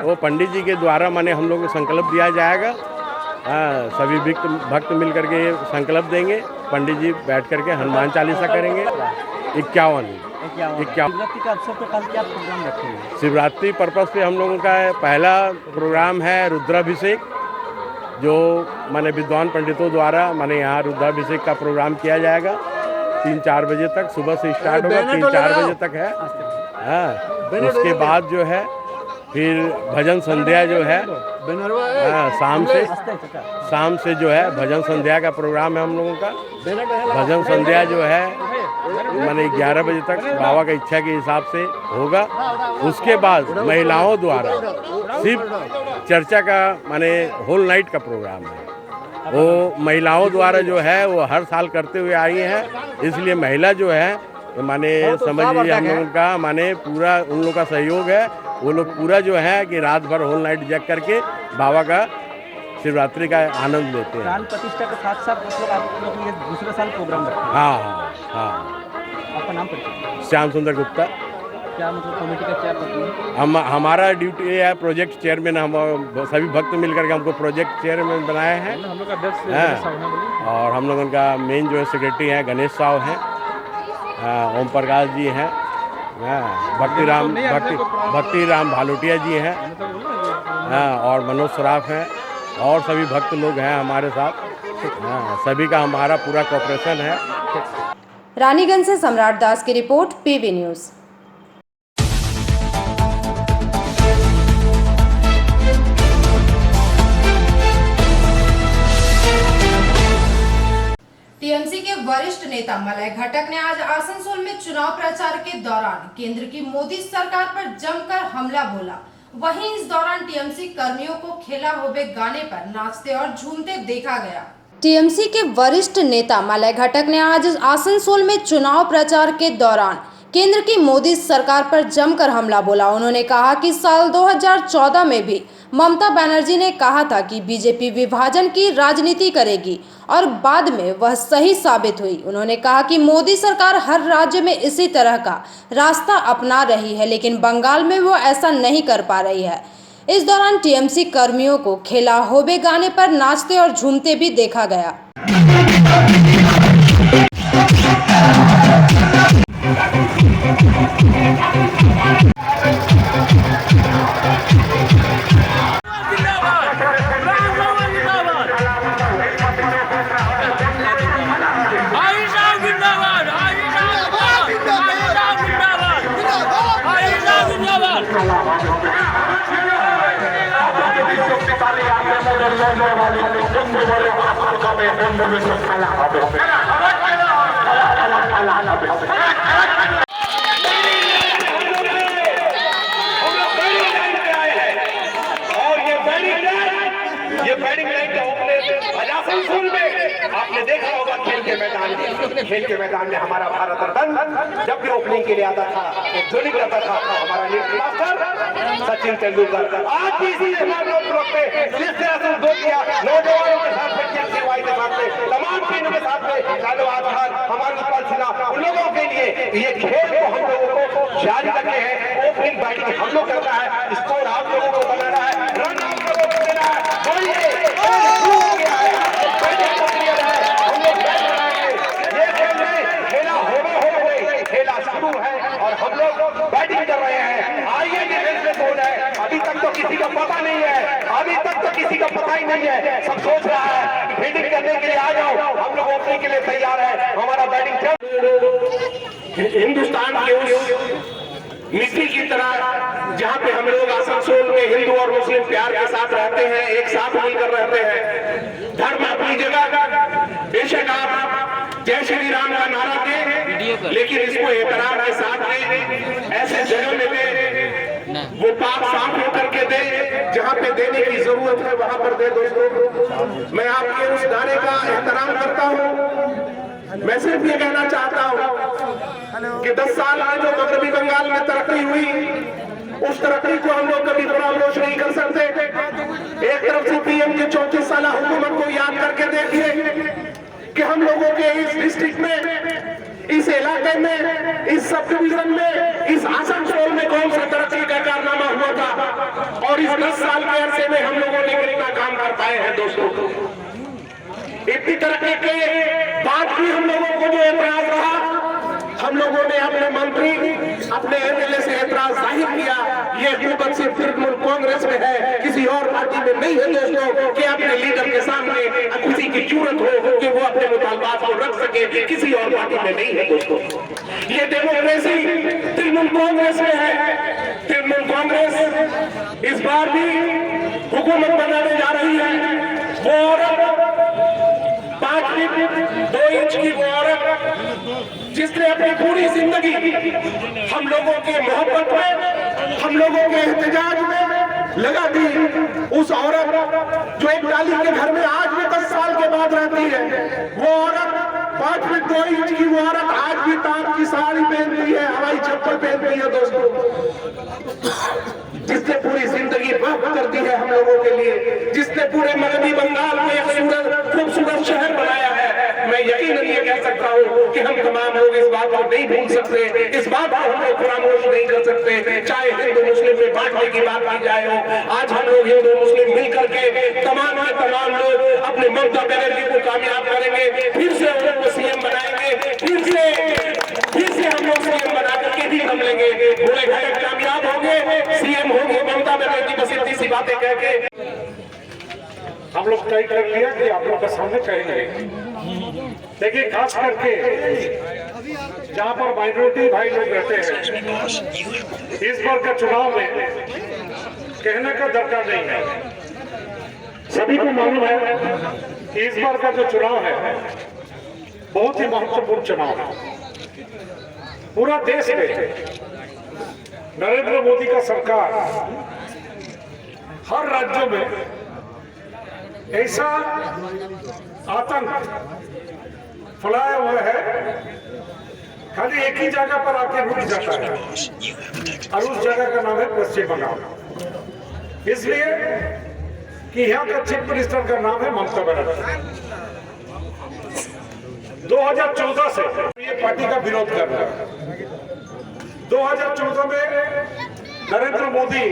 वो पंडित जी के द्वारा माने हम लोग को संकल्प दिया जाएगा। सभी भक्त मिल करके संकल्प देंगे, पंडित जी बैठ करके हनुमान चालीसा करेंगे। 51 शिवरात्रि का अवसर पे कल क्या प्रोग्राम रखेंगे? शिवरात्रि पर्पस पे हम लोगों का पहला प्रोग्राम है रुद्राभिषेक, जो माने विद्वान पंडितों द्वारा माने यहाँ रुद्राभिषेक का प्रोग्राम किया जाएगा 3-4 बजे तक, सुबह से स्टार्ट होगा 3-4 बजे तक है। हाँ, उसके बाद जो है फिर भजन संध्या जो है शाम से जो है भजन संध्या का प्रोग्राम है हम लोगों का। भजन संध्या जो है माने 11 बजे तक बाबा का इच्छा के हिसाब से होगा। उसके बाद महिलाओं द्वारा सिर्फ चर्चा का माने होल नाइट का प्रोग्राम है। वो महिलाओं द्वारा जो है वो हर साल करते हुए आई हैं, इसलिए महिला जो है माने समझ लीजिए हम लोगों का माने पूरा उन लोगों का सहयोग है। वो लोग पूरा जो है कि रात भर होल नाइट जग करके बाबा का शिवरात्रि का आनंद लेते हैं। प्राण प्रतिष्ठा के साथ साथ मतलब आप लोग ये दूसरे साल प्रोग्राम रखते हैं। हाँ हाँ हाँ। आपका नाम परिचय? श्याम सुंदर गुप्ता। क्या मतलब कमेटी का क्या पद है? हमारा ड्यूटी ये है, प्रोजेक्ट चेयरमैन। हम सभी भक्त मिलकर के हमको प्रोजेक्ट चेयरमैन बनाए हैं। हम लोग का अध्यक्ष और हम लोगों का मेन जो है सेक्रेटरी हैं गणेश साहब हैं, ओम प्रकाश जी हैं, भक्ति राम भालोटिया जी हैं, और मनोज सराफ हैं, और सभी भक्त लोग हैं हमारे साथ। सभी का हमारा पूरा कोऑपरेशन है। रानीगंज से सम्राट दास की रिपोर्ट, पीवी न्यूज़। टीएमसी के वरिष्ठ नेता मलय घटक ने आज आसनसोल में चुनाव प्रचार के दौरान केंद्र की मोदी सरकार पर जमकर हमला बोला। वहीं इस दौरान टीएमसी कर्मियों को खेला होबे गाने पर नाचते और झूमते देखा गया। टीएमसी के वरिष्ठ नेता मलय घटक ने आज आसनसोल में चुनाव प्रचार के दौरान केंद्र की मोदी सरकार पर जमकर हमला बोला। उन्होंने कहा कि साल 2014 में भी ममता बनर्जी ने कहा था कि बीजेपी विभाजन की राजनीति करेगी और बाद में वह सही साबित हुई। उन्होंने कहा कि मोदी सरकार हर राज्य में इसी तरह का रास्ता अपना रही है, लेकिन बंगाल में वो ऐसा नहीं कर पा रही है। इस दौरान टीएमसी कर्मियों को खेला होबे गाने पर नाचते और झूमते भी देखा गया। ये बैटिंग लाइन का ओपनर आसनसोल में आपने देखा होगा खेल के मैदान में हमारा भारत रत्न जब भी ओपनिंग के लिए आता था, जोलिंग करता था हमारा नीट मास्टर सचिन तेंदुलकर। आज भी इसी पे जिस तरह से दो किया नौजवानों के साथ में, खेल सेवाई के साथ में, तमाम टीमों के साथ में, शाहनवाज खान, हमारे उत्पल सिन्हा, उन लोगों के लिए ये खेल को हम लोगों को जारी रखे हैं। ओपनिंग बैटिंग हम लोग करता है, स्कोर आप लोगों को बनाना है, रन आउट को देना है। और हम लोग बैटिंग कर रहे हैं। आइए डिफेंस में कौन है, अभी तक तो किसी को पता नहीं है, अभी तक तो किसी को पता ही नहीं है। सब सोच रहा है फील्डिंग करने के लिए आ जाओ, हम लोग ओपनिंग के लिए तैयार है। हमारा बैटिंग हिंदुस्तान के उस मिट्टी की तरह जहाँ पे हम लोग आसनसोल में हिंदू और मुस्लिम प्यार के साथ रहते हैं, एक साथ मिलकर रहते हैं। धर्म अपनी जगह, बेशक आप जय श्री राम का नारा दें, लेकिन इसको एहतराम के साथ दें। ऐसे जगह में दें, वो पाक साफ होकर के दे, जहाँ पे देने की जरूरत है वहां पर दे। दोस्तों, मैं आपके उस नारे का एहतराम करता हूँ। मैं सिर्फ ये कहना चाहता हूँ कि 10 साल में जो मगरबी बंगाल में तरक्की हुई, उस तरक्की को हम लोग कभी फरामोश नहीं कर सकते। एक तरफ से पीएम के 34 साल हुकूमत को याद करके देखिए कि हम लोगों के इस डिस्ट्रिक्ट में, इस इलाके में, इस सब डिवीजन में, इस आसनसोल में कौन सा तरक्की का कारनामा हुआ था, और इस 10 साल के अरसे में हम लोगों ने कितना काम कर पाए हैं। दोस्तों, इतनी तरक्की के बाद भी हम लोगों को जो ऐतराज रहा, हम लोगों ने अपने मंत्री, अपने एमएलए से ऐतराज जाहिर किया। ये हुकूमत सिर्फ तृणमूल कांग्रेस में है, किसी और पार्टी में नहीं है। दोस्तों, कि अपने लीडर के सामने किसी की जरूरत हो कि वो अपने मुतालबात को रख सके, किसी और पार्टी में नहीं है। दोस्तों, ये डेमोक्रेसी तृणमूल कांग्रेस में है। तृणमूल कांग्रेस इस बार भी हुकूमत बनाने जा रही है। वो औरत 5 फीट 2 इंच की वो औरत जिसने अपनी पूरी जिंदगी हम लोगों के मोहब्बत में, हम लोगों के एहतजाज में लगा दी, उस औरत जो एक डाली के घर में आज भी 10 साल के बाद रहती है, वो औरत 5 फीट 2 इंच की वो औरत आज भी तार की साड़ी पहनती है, हवाई चप्पल पहनती है। दोस्तों, जिसने पूरी जिंदगी वक्त कर दी है हम लोगों के लिए, जिसने पूरे मगधी बंगाल को एक खूबसूरत शहर बनाया है, मैं यकीनन ये कह सकता हूँ कि हम तमाम लोग इस बात को नहीं भूल सकते, इस बात को हम लोग फरामोश नहीं कर सकते। चाहे हिंदू मुस्लिम में बांटने की बात की जाए हो, आज हम लोग हिंदू मुस्लिम मिल करके तमाम के तमाम लोग अपने ममता बनर्जी को कामयाब करेंगे, फिर से हम लोग सीएम बनाएंगे, फिर से हम लोग सीएम बना करके भी हम लेंगे, पूरे घटक कामयाब होंगे, सीएम होंगे ममता बनर्जी, बस इतनी सी बातें कह के हम लोग तय कर लिया कि आप लोग के सामने कहेंगे। देखिए, खास करके जहाँ पर माइनॉरिटी भाई लोग रहते हैं, इस बार का चुनाव में कहने का दरकार नहीं है। सभी को मालूम है कि इस बार का जो चुनाव है बहुत ही महत्वपूर्ण चुनाव है। पूरा देश में नरेंद्र मोदी का सरकार हर राज्यों में ऐसा आतंक फैलाया हुआ है, खाली एक ही जगह पर आके रुक जाता है और उस जगह का नाम है पश्चिम बंगाल। इसलिए कि यहाँ का चीफ मिनिस्टर का नाम है ममता बनर्जी। 2014 से ये पार्टी का विरोध कर रहा है। 2014 में नरेंद्र मोदी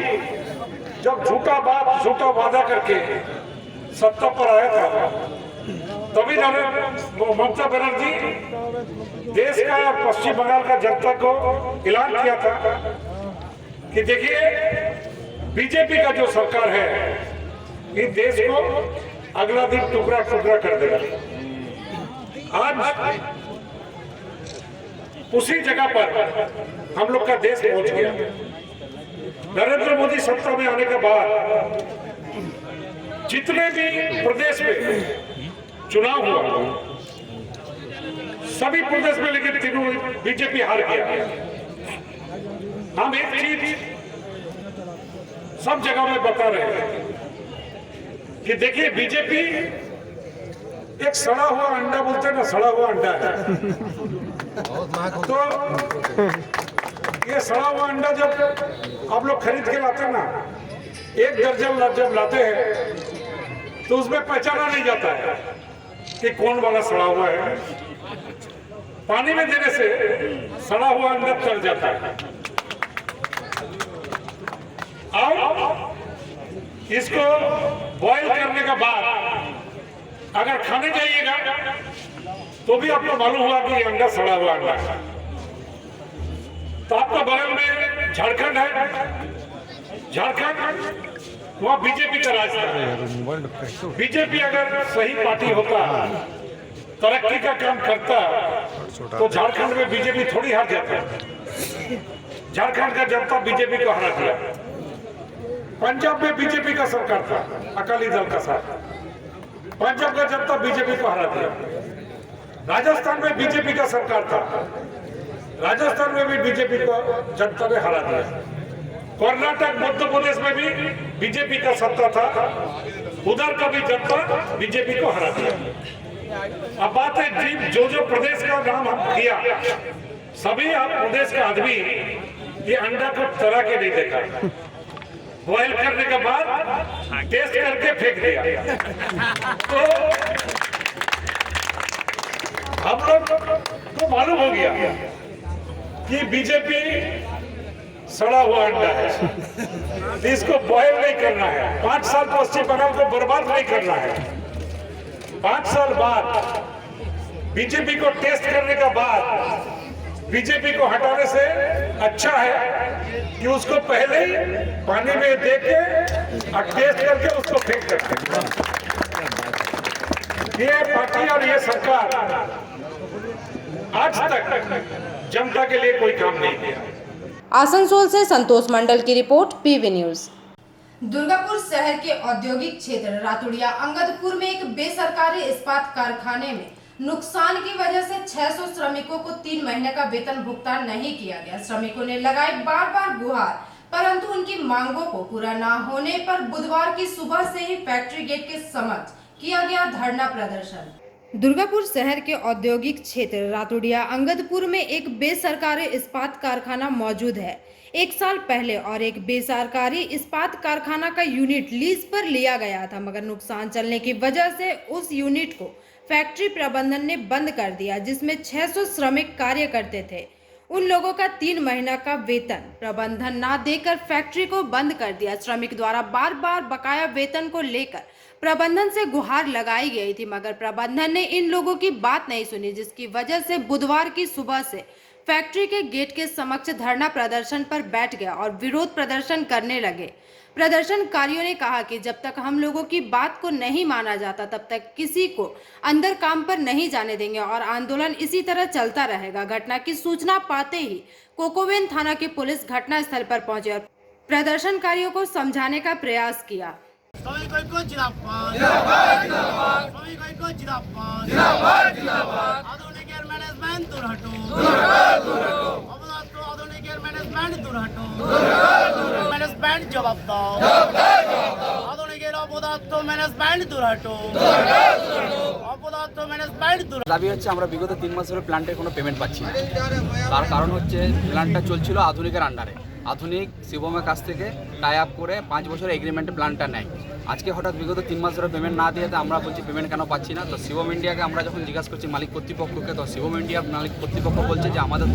जब झूठा वादा करके सत्ता पर आया था, तभी ममता बनर्जी देश का पश्चिम बंगाल का जनता को ऐलान किया था कि देखिए, बीजेपी का जो सरकार है इस देश को अगला दिन टुकड़ा टुकड़ा कर देगा। आज उसी जगह पर हम लोग का देश पहुंच गया। नरेंद्र मोदी सत्ता में आने के बाद जितने भी प्रदेश में चुनाव हुआ, सभी प्रदेश में लेकिन तीनों बीजेपी हार गया। हम एक चीज सब जगह में बता रहे हैं कि देखिए, बीजेपी एक सड़ा हुआ अंडा बोलते हैं ना, सड़ा हुआ अंडा है। तो ये सड़ा हुआ अंडा जब आप लोग खरीद के लाते हैं ना, एक दर्जन जब लाते हैं तो उसमें पहचाना नहीं जाता है कि कौन वाला सड़ा हुआ है। पानी में देने से सड़ा हुआ अंडा तर जाता है। और इसको बॉईल करने के बाद अगर खाने जाइएगा तो भी आपको मालूम हुआ कि अंडा सड़ा हुआ अंडा है। तो आपका बगल में झारखंड है, झारखंड वहाँ बीजेपी का राज था। बीजेपी अगर सही पार्टी होता, तरक्की का काम करता, तो झारखंड में बीजेपी थोड़ी हार जाता। झारखंड का जनता बीजेपी को हरा दिया। पंजाब में बीजेपी का सरकार था, अकाली दल का साथ, पंजाब का जनता बीजेपी को हरा दिया। राजस्थान में बीजेपी का सरकार था, राजस्थान में भी बीजेपी को जनता ने हरा दिया। कर्नाटक, मध्य प्रदेश में भी बीजेपी का सत्ता था, उधर का भी जनता बीजेपी को हरा दिया। अब बात है जो प्रदेश का नाम हम किया, सभी प्रदेश का आदमी ये अंडा को तरा के नहीं देखा, बॉयल करने के बाद टेस्ट करके फेंक दिया। तो हम लोग को मालूम हो गया कि बीजेपी सड़ा हुआ अंडा है, इसको बॉयल नहीं करना है। 5 साल पश्चिम बंगाल को बर्बाद नहीं करना है। 5 साल बाद बीजेपी को टेस्ट करने के बाद बीजेपी को हटाने से अच्छा है कि उसको पहले ही पानी में दे के और टेस्ट करके उसको फेंक सकते। ये पार्टी और ये सरकार आज तक जनता के लिए कोई काम नहीं किया। आसनसोल से संतोष मंडल की रिपोर्ट, पीवी न्यूज। दुर्गापुर शहर के औद्योगिक क्षेत्र रातुड़िया अंगदपुर में एक बेसरकारी इस्पात कारखाने में नुकसान की वजह से 600 श्रमिकों को 3 महीने का वेतन भुगतान नहीं किया गया। श्रमिकों ने लगाई बार-बार गुहार, परंतु उनकी मांगों को पूरा न होने पर बुधवार की सुबह से ही फैक्ट्री गेट के समक्ष किया गया धरना प्रदर्शन। दुर्गापुर शहर के औद्योगिक क्षेत्र रातुड़िया अंगदपुर में एक बेसरकारी इस्पात कारखाना मौजूद है। 1 साल पहले और एक बेसरकारी इस्पात कारखाना का यूनिट लीज पर लिया गया था, मगर नुकसान चलने की वजह से उस यूनिट को फैक्ट्री प्रबंधन ने बंद कर दिया, जिसमें 600 श्रमिक कार्य करते थे। उन लोगों का 3 महीना का वेतन प्रबंधन ना देकर फैक्ट्री को बंद कर दिया। श्रमिक द्वारा बार बार बकाया वेतन को लेकर प्रबंधन से गुहार लगाई गई थी, मगर प्रबंधन ने इन लोगों की बात नहीं सुनी, जिसकी वजह से बुधवार की सुबह से फैक्ट्री के गेट के समक्ष धरना प्रदर्शन पर बैठ गया और विरोध प्रदर्शन करने लगे। प्रदर्शनकारियों ने कहा कि जब तक हम लोगों की बात को नहीं माना जाता तब तक किसी को अंदर काम पर नहीं जाने देंगे और आंदोलन इसी तरह चलता रहेगा। घटना की सूचना पाते ही कोकोवेन थाना की पुलिस घटनास्थल पर पहुंची और प्रदर्शनकारियों को समझाने का प्रयास किया। দাবি হচ্ছে আমরা বিগত 3 মাস ধরে প্ল্যান্টের কোনো পেমেন্ট পাচ্ছি না। তার কারণ হচ্ছে প্ল্যান্টটা চলছিল আধুনিকের আন্ডারে। আধুনিক শিবমের কাছ থেকে টাই আপ করে 5 বছরের এগ্রিমেন্টে প্ল্যান্টটা নেয়। আজকে হঠাৎ বিগত 3 মাস ধরে পেমেন্ট না দিয়ে আমরা বলছি পেমেন্ট কেন পাচ্ছি না। তো শিবম ইন্ডিয়াকে আমরা যখন জিজ্ঞাসা করছি মালিক কর্তৃপক্ষকে, তো শিবম ইন্ডিয়ার মালিক কর্তৃপক্ষ বলছে যে আমাদের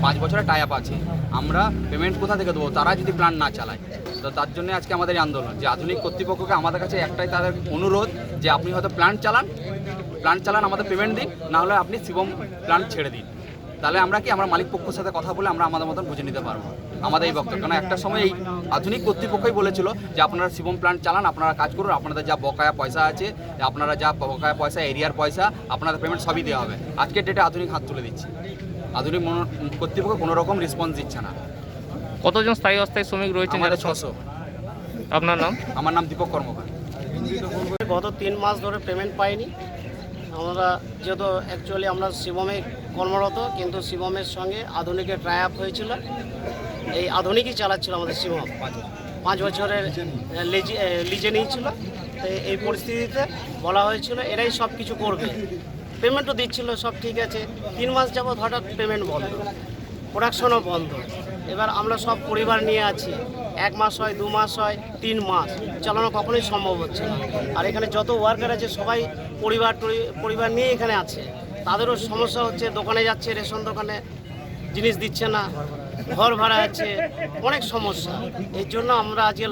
5 বছরের টাই আপ আছে, আমরা পেমেন্ট কোথা থেকে দেবো তারা যদি প্ল্যান না চালায়। তো তার জন্য আজকে আমাদের এই আন্দোলন, যে আধুনিক কর্তৃপক্ষকে আমাদের কাছে একটাই তাদের অনুরোধ যে আপনি হয়তো প্ল্যান্ট চালান আমাদের পেমেন্ট দিন, না হলে আপনি শিবম প্ল্যান্ট ছেড়ে দিন। তাহলে আমরা মালিক পক্ষের সাথে কথা বলে আমরা আমাদের মতন বুঝে নিতে পারবো আমাদের এই বক্তব্য। কারণ একটা সময় এই আধুনিক কর্তৃপক্ষই বলেছিল যে আপনারা শিবম প্ল্যান্ট চালান, আপনারা কাজ করুন, আপনাদের যা বকায়া পয়সা আছে, আপনারা যা বকায়া পয়সা, এরিয়ার পয়সা, আপনাদের পেমেন্ট সবই দেওয়া হবে। আজকের ডেটে আধুনিক হাত তুলে দিচ্ছে, আধুনিক কর্তৃপক্ষ কোনো রকম রেসপন্স দিচ্ছে না। কতজন স্থায়ী অস্থায়ী শ্রমিক রয়েছে? আমাদের 600। আপনার নাম? আমার নাম দীপক কর্মকার। গত 3 মাস ধরে পেমেন্ট পাইনি আমরা, যেহেতু অ্যাকচুয়ালি আমরা শিবমে কর্মরত, কিন্তু শিবমের সঙ্গে আধুনিকের টাই আপ হয়েছিল। এই আধুনিকই চালাচ্ছিল আমাদের শিবম, 5 বছরের লিজে নিয়েছিল। তো এই পরিস্থিতিতে বলা হয়েছিল এরাই সব কিছু করবে, পেমেন্টও দিচ্ছিল, সব ঠিক আছে। 3 মাস যাবৎ হঠাৎ পেমেন্ট বন্ধ, প্রোডাকশনও বন্ধ। এবার আমরা সব পরিবার নিয়ে আছি, 1 মাস হয়, 2 মাস হয়, 3 মাস চালানো কখনোই সম্ভব হচ্ছে না। আর এখানে যত ওয়ার্কার আছে সবাই পরিবার নিয়ে এখানে আছে, তাদেরও সমস্যা হচ্ছে। দোকানে যাচ্ছে, রেশন দোকানে জিনিস দিচ্ছে না, ঘর ভাড়া আছে, অনেক সমস্যা। এর জন্য আমরা আজকে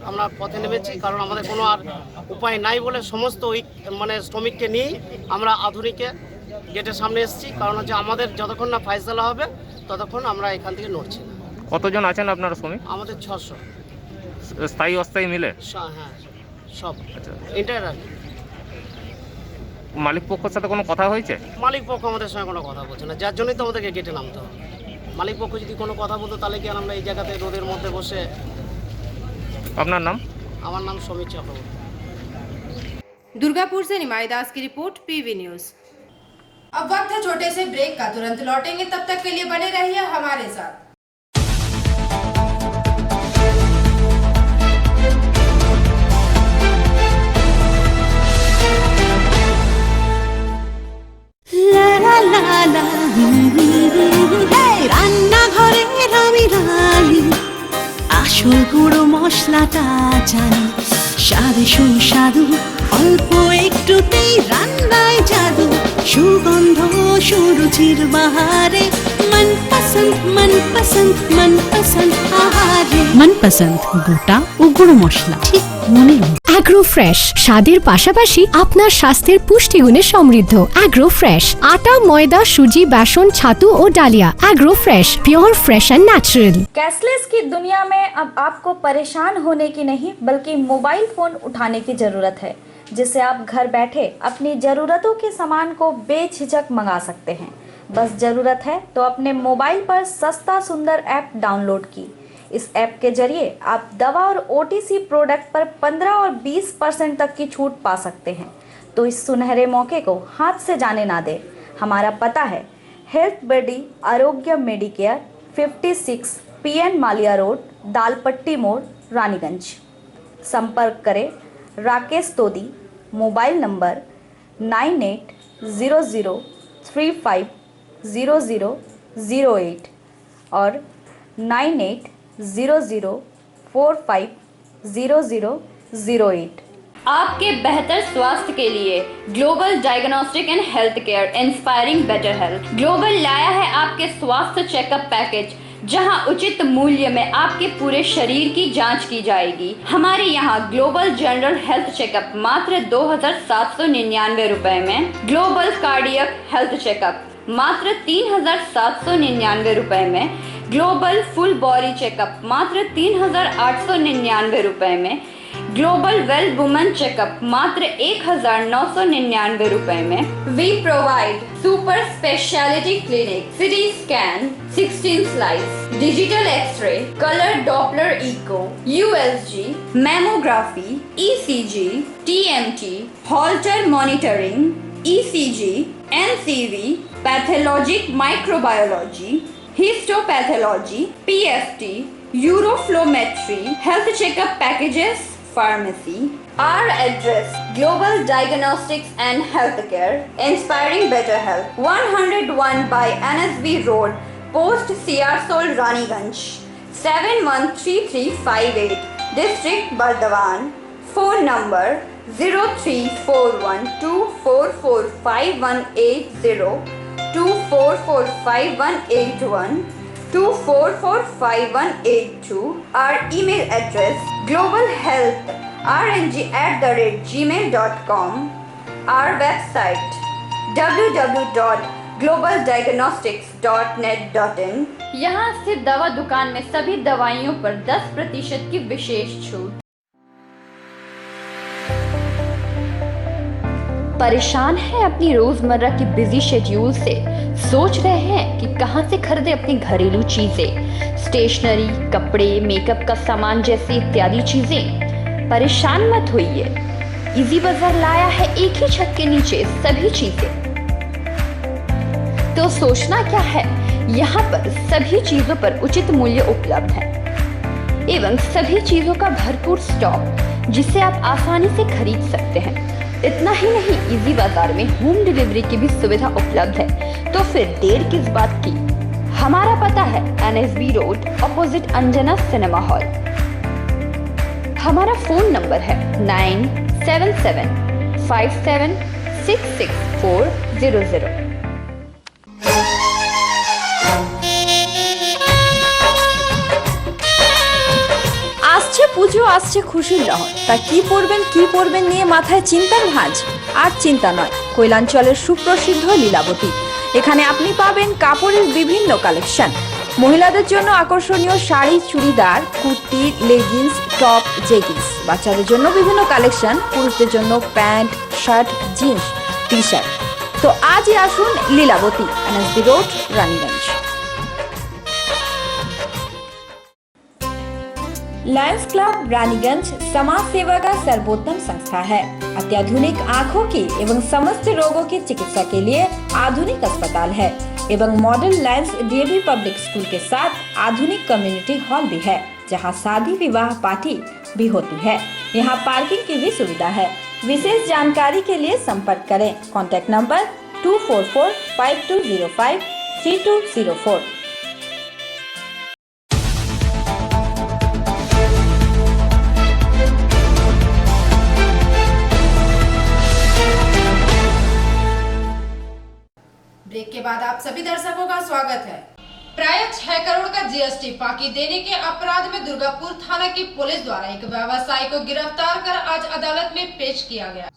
আমরা পথে নেমেছি, কারণ আমাদের কোনো আর উপায় নাই বলে সমস্ত শ্রমিককে নিয়েই আমরা আধুনিকে গেটের সামনে এসেছি। কারণ হচ্ছে আমাদের যতক্ষণ না ফায়সালা হবে ততক্ষণ আমরা এখান থেকে নড়ছি না। কতজন আছেন আপনারা শ্রমিক? আমাদের 600 স্থায়ী অস্থায়ী মিলে? হ্যাঁ, সব। আচ্ছা, এন্টায়ার। মালিক পক্ষের সাথে কোনো কথা হয়েছে? মালিক পক্ষ আমাদের সঙ্গে কোনো কথা বলছে না, যার জন্যই তো আমাদেরকে গেটে নামতে হবে। মালিক পক্ষ যদি কোনো কথা বলতো তাহলে কি আর আমরা এই জায়গাতে রোদের মধ্যে বসে। আপনার নাম? আমার নাম সমীর চক্রবর্তী। दुर्गापुर से निमाई दास की रिपोर्ट, पीवी न्यूज। अब वक्त है छोटे से ब्रेक का, तुरंत लौटेंगे, तब तक के लिए बने रहिए हमारे साथ। রান্নাঘরে আমি রানী, আসল গুঁড়ো মশলাটা জানি, স্বাদে সুস্বাদু অল্প একটুতেই রান্নায় জাদু, সুগন্ধ সুরুচির বাহারে মনপসন্দ আহারে। মনপসন্দ গোটা ও গুঁড়ো মশলা ঠিক মনে। অ্যাগ্রো ফ্রেশ স্বাদের পাশাপাশি আপনার স্বাস্থ্যের পুষ্টিগুণে সমৃদ্ধ। অ্যাগ্রো ফ্রেশ আটা, ময়দা, সুজি, বেসন, ছাতু ও ডালিয়া। Agro fresh pure fresh and natural. Cashless की दुनिया में अब आपको परेशान होने की नहीं बल्कि मोबाइल फोन उठाने की जरूरत है, जिससे आप घर बैठे अपनी जरूरतों के सामान को बेझिझक मंगा सकते हैं। बस जरूरत है तो अपने मोबाइल पर सस्ता सुंदर ऐप डाउनलोड की। इस ऐप के जरिए आप दवा और OTC प्रोडक्ट पर 15 और 20% तक की छूट पा सकते हैं। तो इस सुनहरे मौके को हाथ से जाने ना दें। हमारा पता है हेल्थ बडी आरोग्य मेडिकेयर, 56 PN मालिया रोड, दालपट्टी मोड़, रानीगंज। संपर्क करें राकेश तोदी, मोबाइल नंबर 9800350008 और 9800450008। आपके बेहतर स्वास्थ्य के लिए global diagnostic and health care inspiring better health global लाया है आपके स्वास्थ्य चेकअप पैकेज, जहां उचित मूल्य में आपके पूरे शरीर की जांच की जाएगी। हमारे यहां ग्लोबल जनरल हेल्थ चेकअप मात्र 2799 रुपए में, ग्लोबल कार्डियक हेल्थ चेकअप मात्र 3799 रुपए में, ग्लोबल फुल बॉडी चेकअप मात्र 3899 रुपए में, ग्लोबल वेल वुमेन चेकअप मात्र 1999 रुपए में। We provide super speciality clinic, CT scan, 16 slice, digital x ray, colour Doppler echo, USG, mammography, ECG, TMT, Holter monitoring, ECG, NCV, pathologic microbiology, histopathology, PFT, uroflowmetry, health checkup packages, pharmacy. Our address: Global Diagnostics and Healthcare, inspiring better health. 101 by NSB Road, Post Siarsol, Raniganj, 713358, District Bardhaman. Phone number 0341244580, 244581, 244582. Our email address: globalhealthrng@gmail.com. Our website: www.globaldiagnostics.net.in. यहाँ स्थित दवा दुकान में सभी दवाइयों पर 10% की विशेष छूट। परेशान है अपनी रोजमर्रा की बिजी शेड्यूल से? सोच रहे हैं कि कहां से खरीदें अपनी घरेलू चीजें, स्टेशनरी, कपड़े, मेकअप का सामान जैसे इत्यादि चीजें? परेशान मत होइए, इजी बाजार लाया है एक ही छत के नीचे सभी चीजें। तो सोचना क्या है, यहाँ पर सभी चीजों पर उचित मूल्य उपलब्ध है एवं सभी चीजों का भरपूर स्टॉक, जिसे आप आसानी से खरीद सकते हैं। इतना ही नहीं, इजी बाजार में होम डिलीवरी की भी सुविधा उपलब्ध है। तो फिर देर किस बात की? हमारा पता है NSB road, opposite Anjana cinema hall. हमारा फोन नंबर है 9775766400। আসছে পুজো, আসছে খুশির লহর, তা কি পরবেন নিয়ে মাথায় চিন্তার ভাঁজ। আর চিন্তা নয়, কৈলাঞ্চলের সুপ্রসিদ্ধ লীলাবতী। এখানে আপনি পাবেন কাপড়ের বিভিন্ন কালেকশন, মহিলাদের জন্য আকর্ষণীয় sari, churidar, kurti, leggings, top, jeggings, বাচ্চাদের জন্য বিভিন্ন কালেকশন, পুরুষদের জন্য pant, shirt, jeans, T shirt. তো আজই আসুন Lilabati, NSB road, Raniganj. Lions club Raniganj समाज सेवा का सर्वोत्तम संस्था है। अत्याधुनिक आँखों की एवं समस्त रोगों की चिकित्सा के लिए आधुनिक अस्पताल है एवं model Lions DAV public school के साथ आधुनिक कम्युनिटी हॉल भी है, जहां शादी विवाह पार्टी भी होती है। यहां पार्किंग की भी सुविधा है। विशेष जानकारी के लिए संपर्क करें। Contact number 2445205324। ब्रेक के बाद आप सभी दर्शकों का स्वागत है। प्राय 6 करोड़ का GST फांकी देने के अपराध में दुर्गापुर थाना की पुलिस द्वारा एक व्यवसायी को गिरफ्तार कर आज अदालत में पेश किया गया।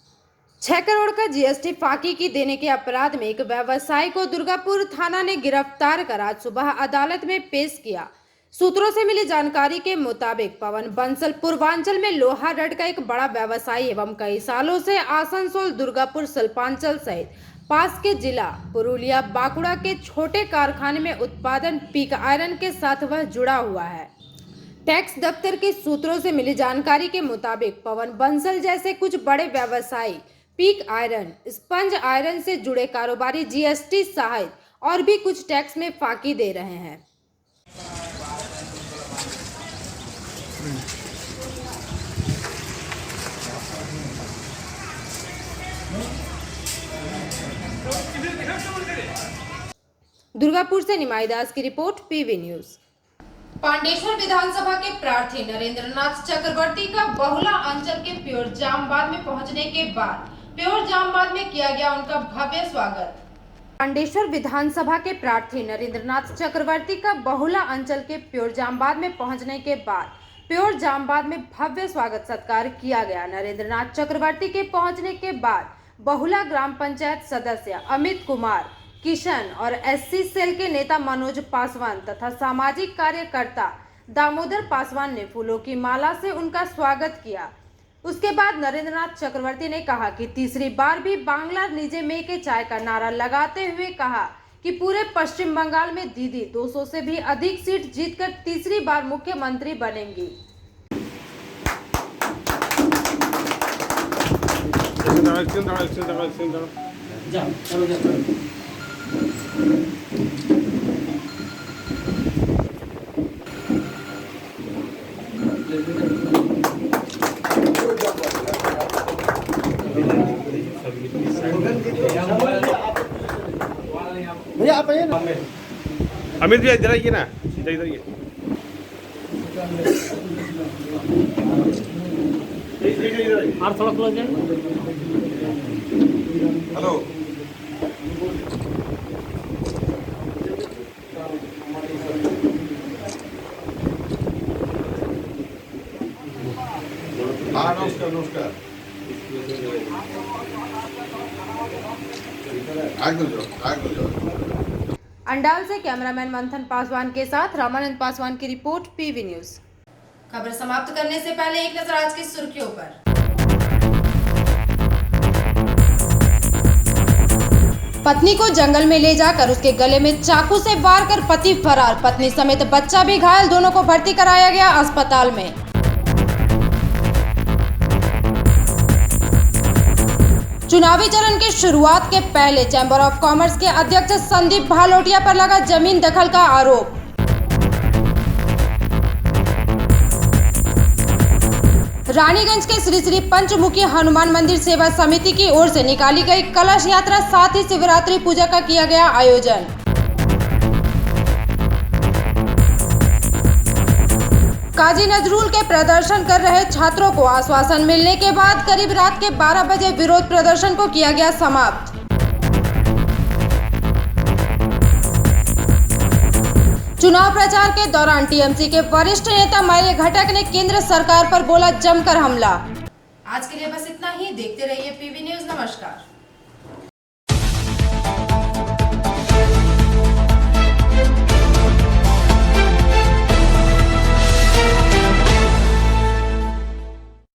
6 करोड़ का GST फांकी की देने के अपराध में एक व्यवसायी को दुर्गापुर थाना ने गिरफ्तार कर आज सुबह अदालत में पेश किया। सूत्रों से मिली जानकारी के मुताबिक पवन बंसल पूर्वांचल में लोहा रड का एक बड़ा व्यवसायी एवं कई सालों से आसनसोल, दुर्गापुर, शिल्पांचल सहित पास के जिला पुरुलिया, बांकुड़ा के छोटे कारखाने में उत्पादन पीक आयरन के साथ वह जुड़ा हुआ है। टैक्स दफ्तर के सूत्रों से मिली जानकारी के मुताबिक पवन बंसल जैसे कुछ बड़े व्यवसायी पीक आयरन, स्पंज आयरन से जुड़े कारोबारी GST सहित और भी कुछ टैक्स में फांकी दे रहे हैं। दुर्गापुर से निमाई दास की रिपोर्ट, PV न्यूज। पांडेश्वर विधानसभा के प्रार्थी नरेंद्रनाथ चक्रवर्ती का बहुला अंचल के प्योर जामबाद में पहुंचने के बाद प्योर जामबाद में किया गया उनका भव्य स्वागत। पांडेश्वर विधानसभा के प्रार्थी नरेंद्रनाथ चक्रवर्ती का बहुला अंचल के प्योर जामबाद में पहुंचने के बाद प्योर जामबाद में भव्य स्वागत सत्कार किया गया। नरेंद्रनाथ चक्रवर्ती के पहुंचने के बाद बहुला ग्राम पंचायत सदस्य अमित कुमार, किशन और एससी सेल के नेता मनोज पासवान तथा सामाजिक कार्यकर्ता दामोदर पासवान ने फूलों की माला से उनका स्वागत किया। उसके बाद नरेंद्रनाथ चक्रवर्ती ने कहा कि तीसरी बार भी बांग्ला निजे में के चाय का नारा लगाते हुए कहा कि पूरे पश्चिम बंगाल में दीदी 200 से भी अधिक सीट जीतकर तीसरी बार मुख्यमंत्री बनेंगी। भैया आप आइए ना। अमित भैया इधर आइए ना, इधर आइए। और थोड़ा क्लोज जाए। हेलो। हाँ नमस्कार नमस्कार। अंडाल से कैमरामैन मंथन पासवान के साथ रामानंद पासवान की रिपोर्ट, पीवी न्यूज। खबर समाप्त करने से पहले एक नजर आज की सुर्खियों पर। पत्नी को जंगल में ले जाकर उसके गले में चाकू से वार कर पति फरार, पत्नी समेत बच्चा भी घायल, दोनों को भर्ती कराया गया अस्पताल में। चुनावी चरण के शुरुआत के पहले चैंबर ऑफ कॉमर्स के अध्यक्ष संदीप भालोटिया पर लगा जमीन दखल का आरोप। रानीगंज के श्री श्री पंचमुखी हनुमान मंदिर सेवा समिति की ओर से निकाली गई कलश यात्रा, साथ ही शिवरात्रि पूजा का किया गया आयोजन। काजी नजरुल के प्रदर्शन कर रहे छात्रों को आश्वासन मिलने के बाद करीब रात के 12 बजे विरोध प्रदर्शन को किया गया समाप्त। चुनाव प्रचार के दौरान टीएमसी के वरिष्ठ नेता मार्य घटक ने केंद्र सरकार पर बोला जमकर हमला। आज के लिए बस इतना ही। देखते रहिए पीवी न्यूज। नमस्कार।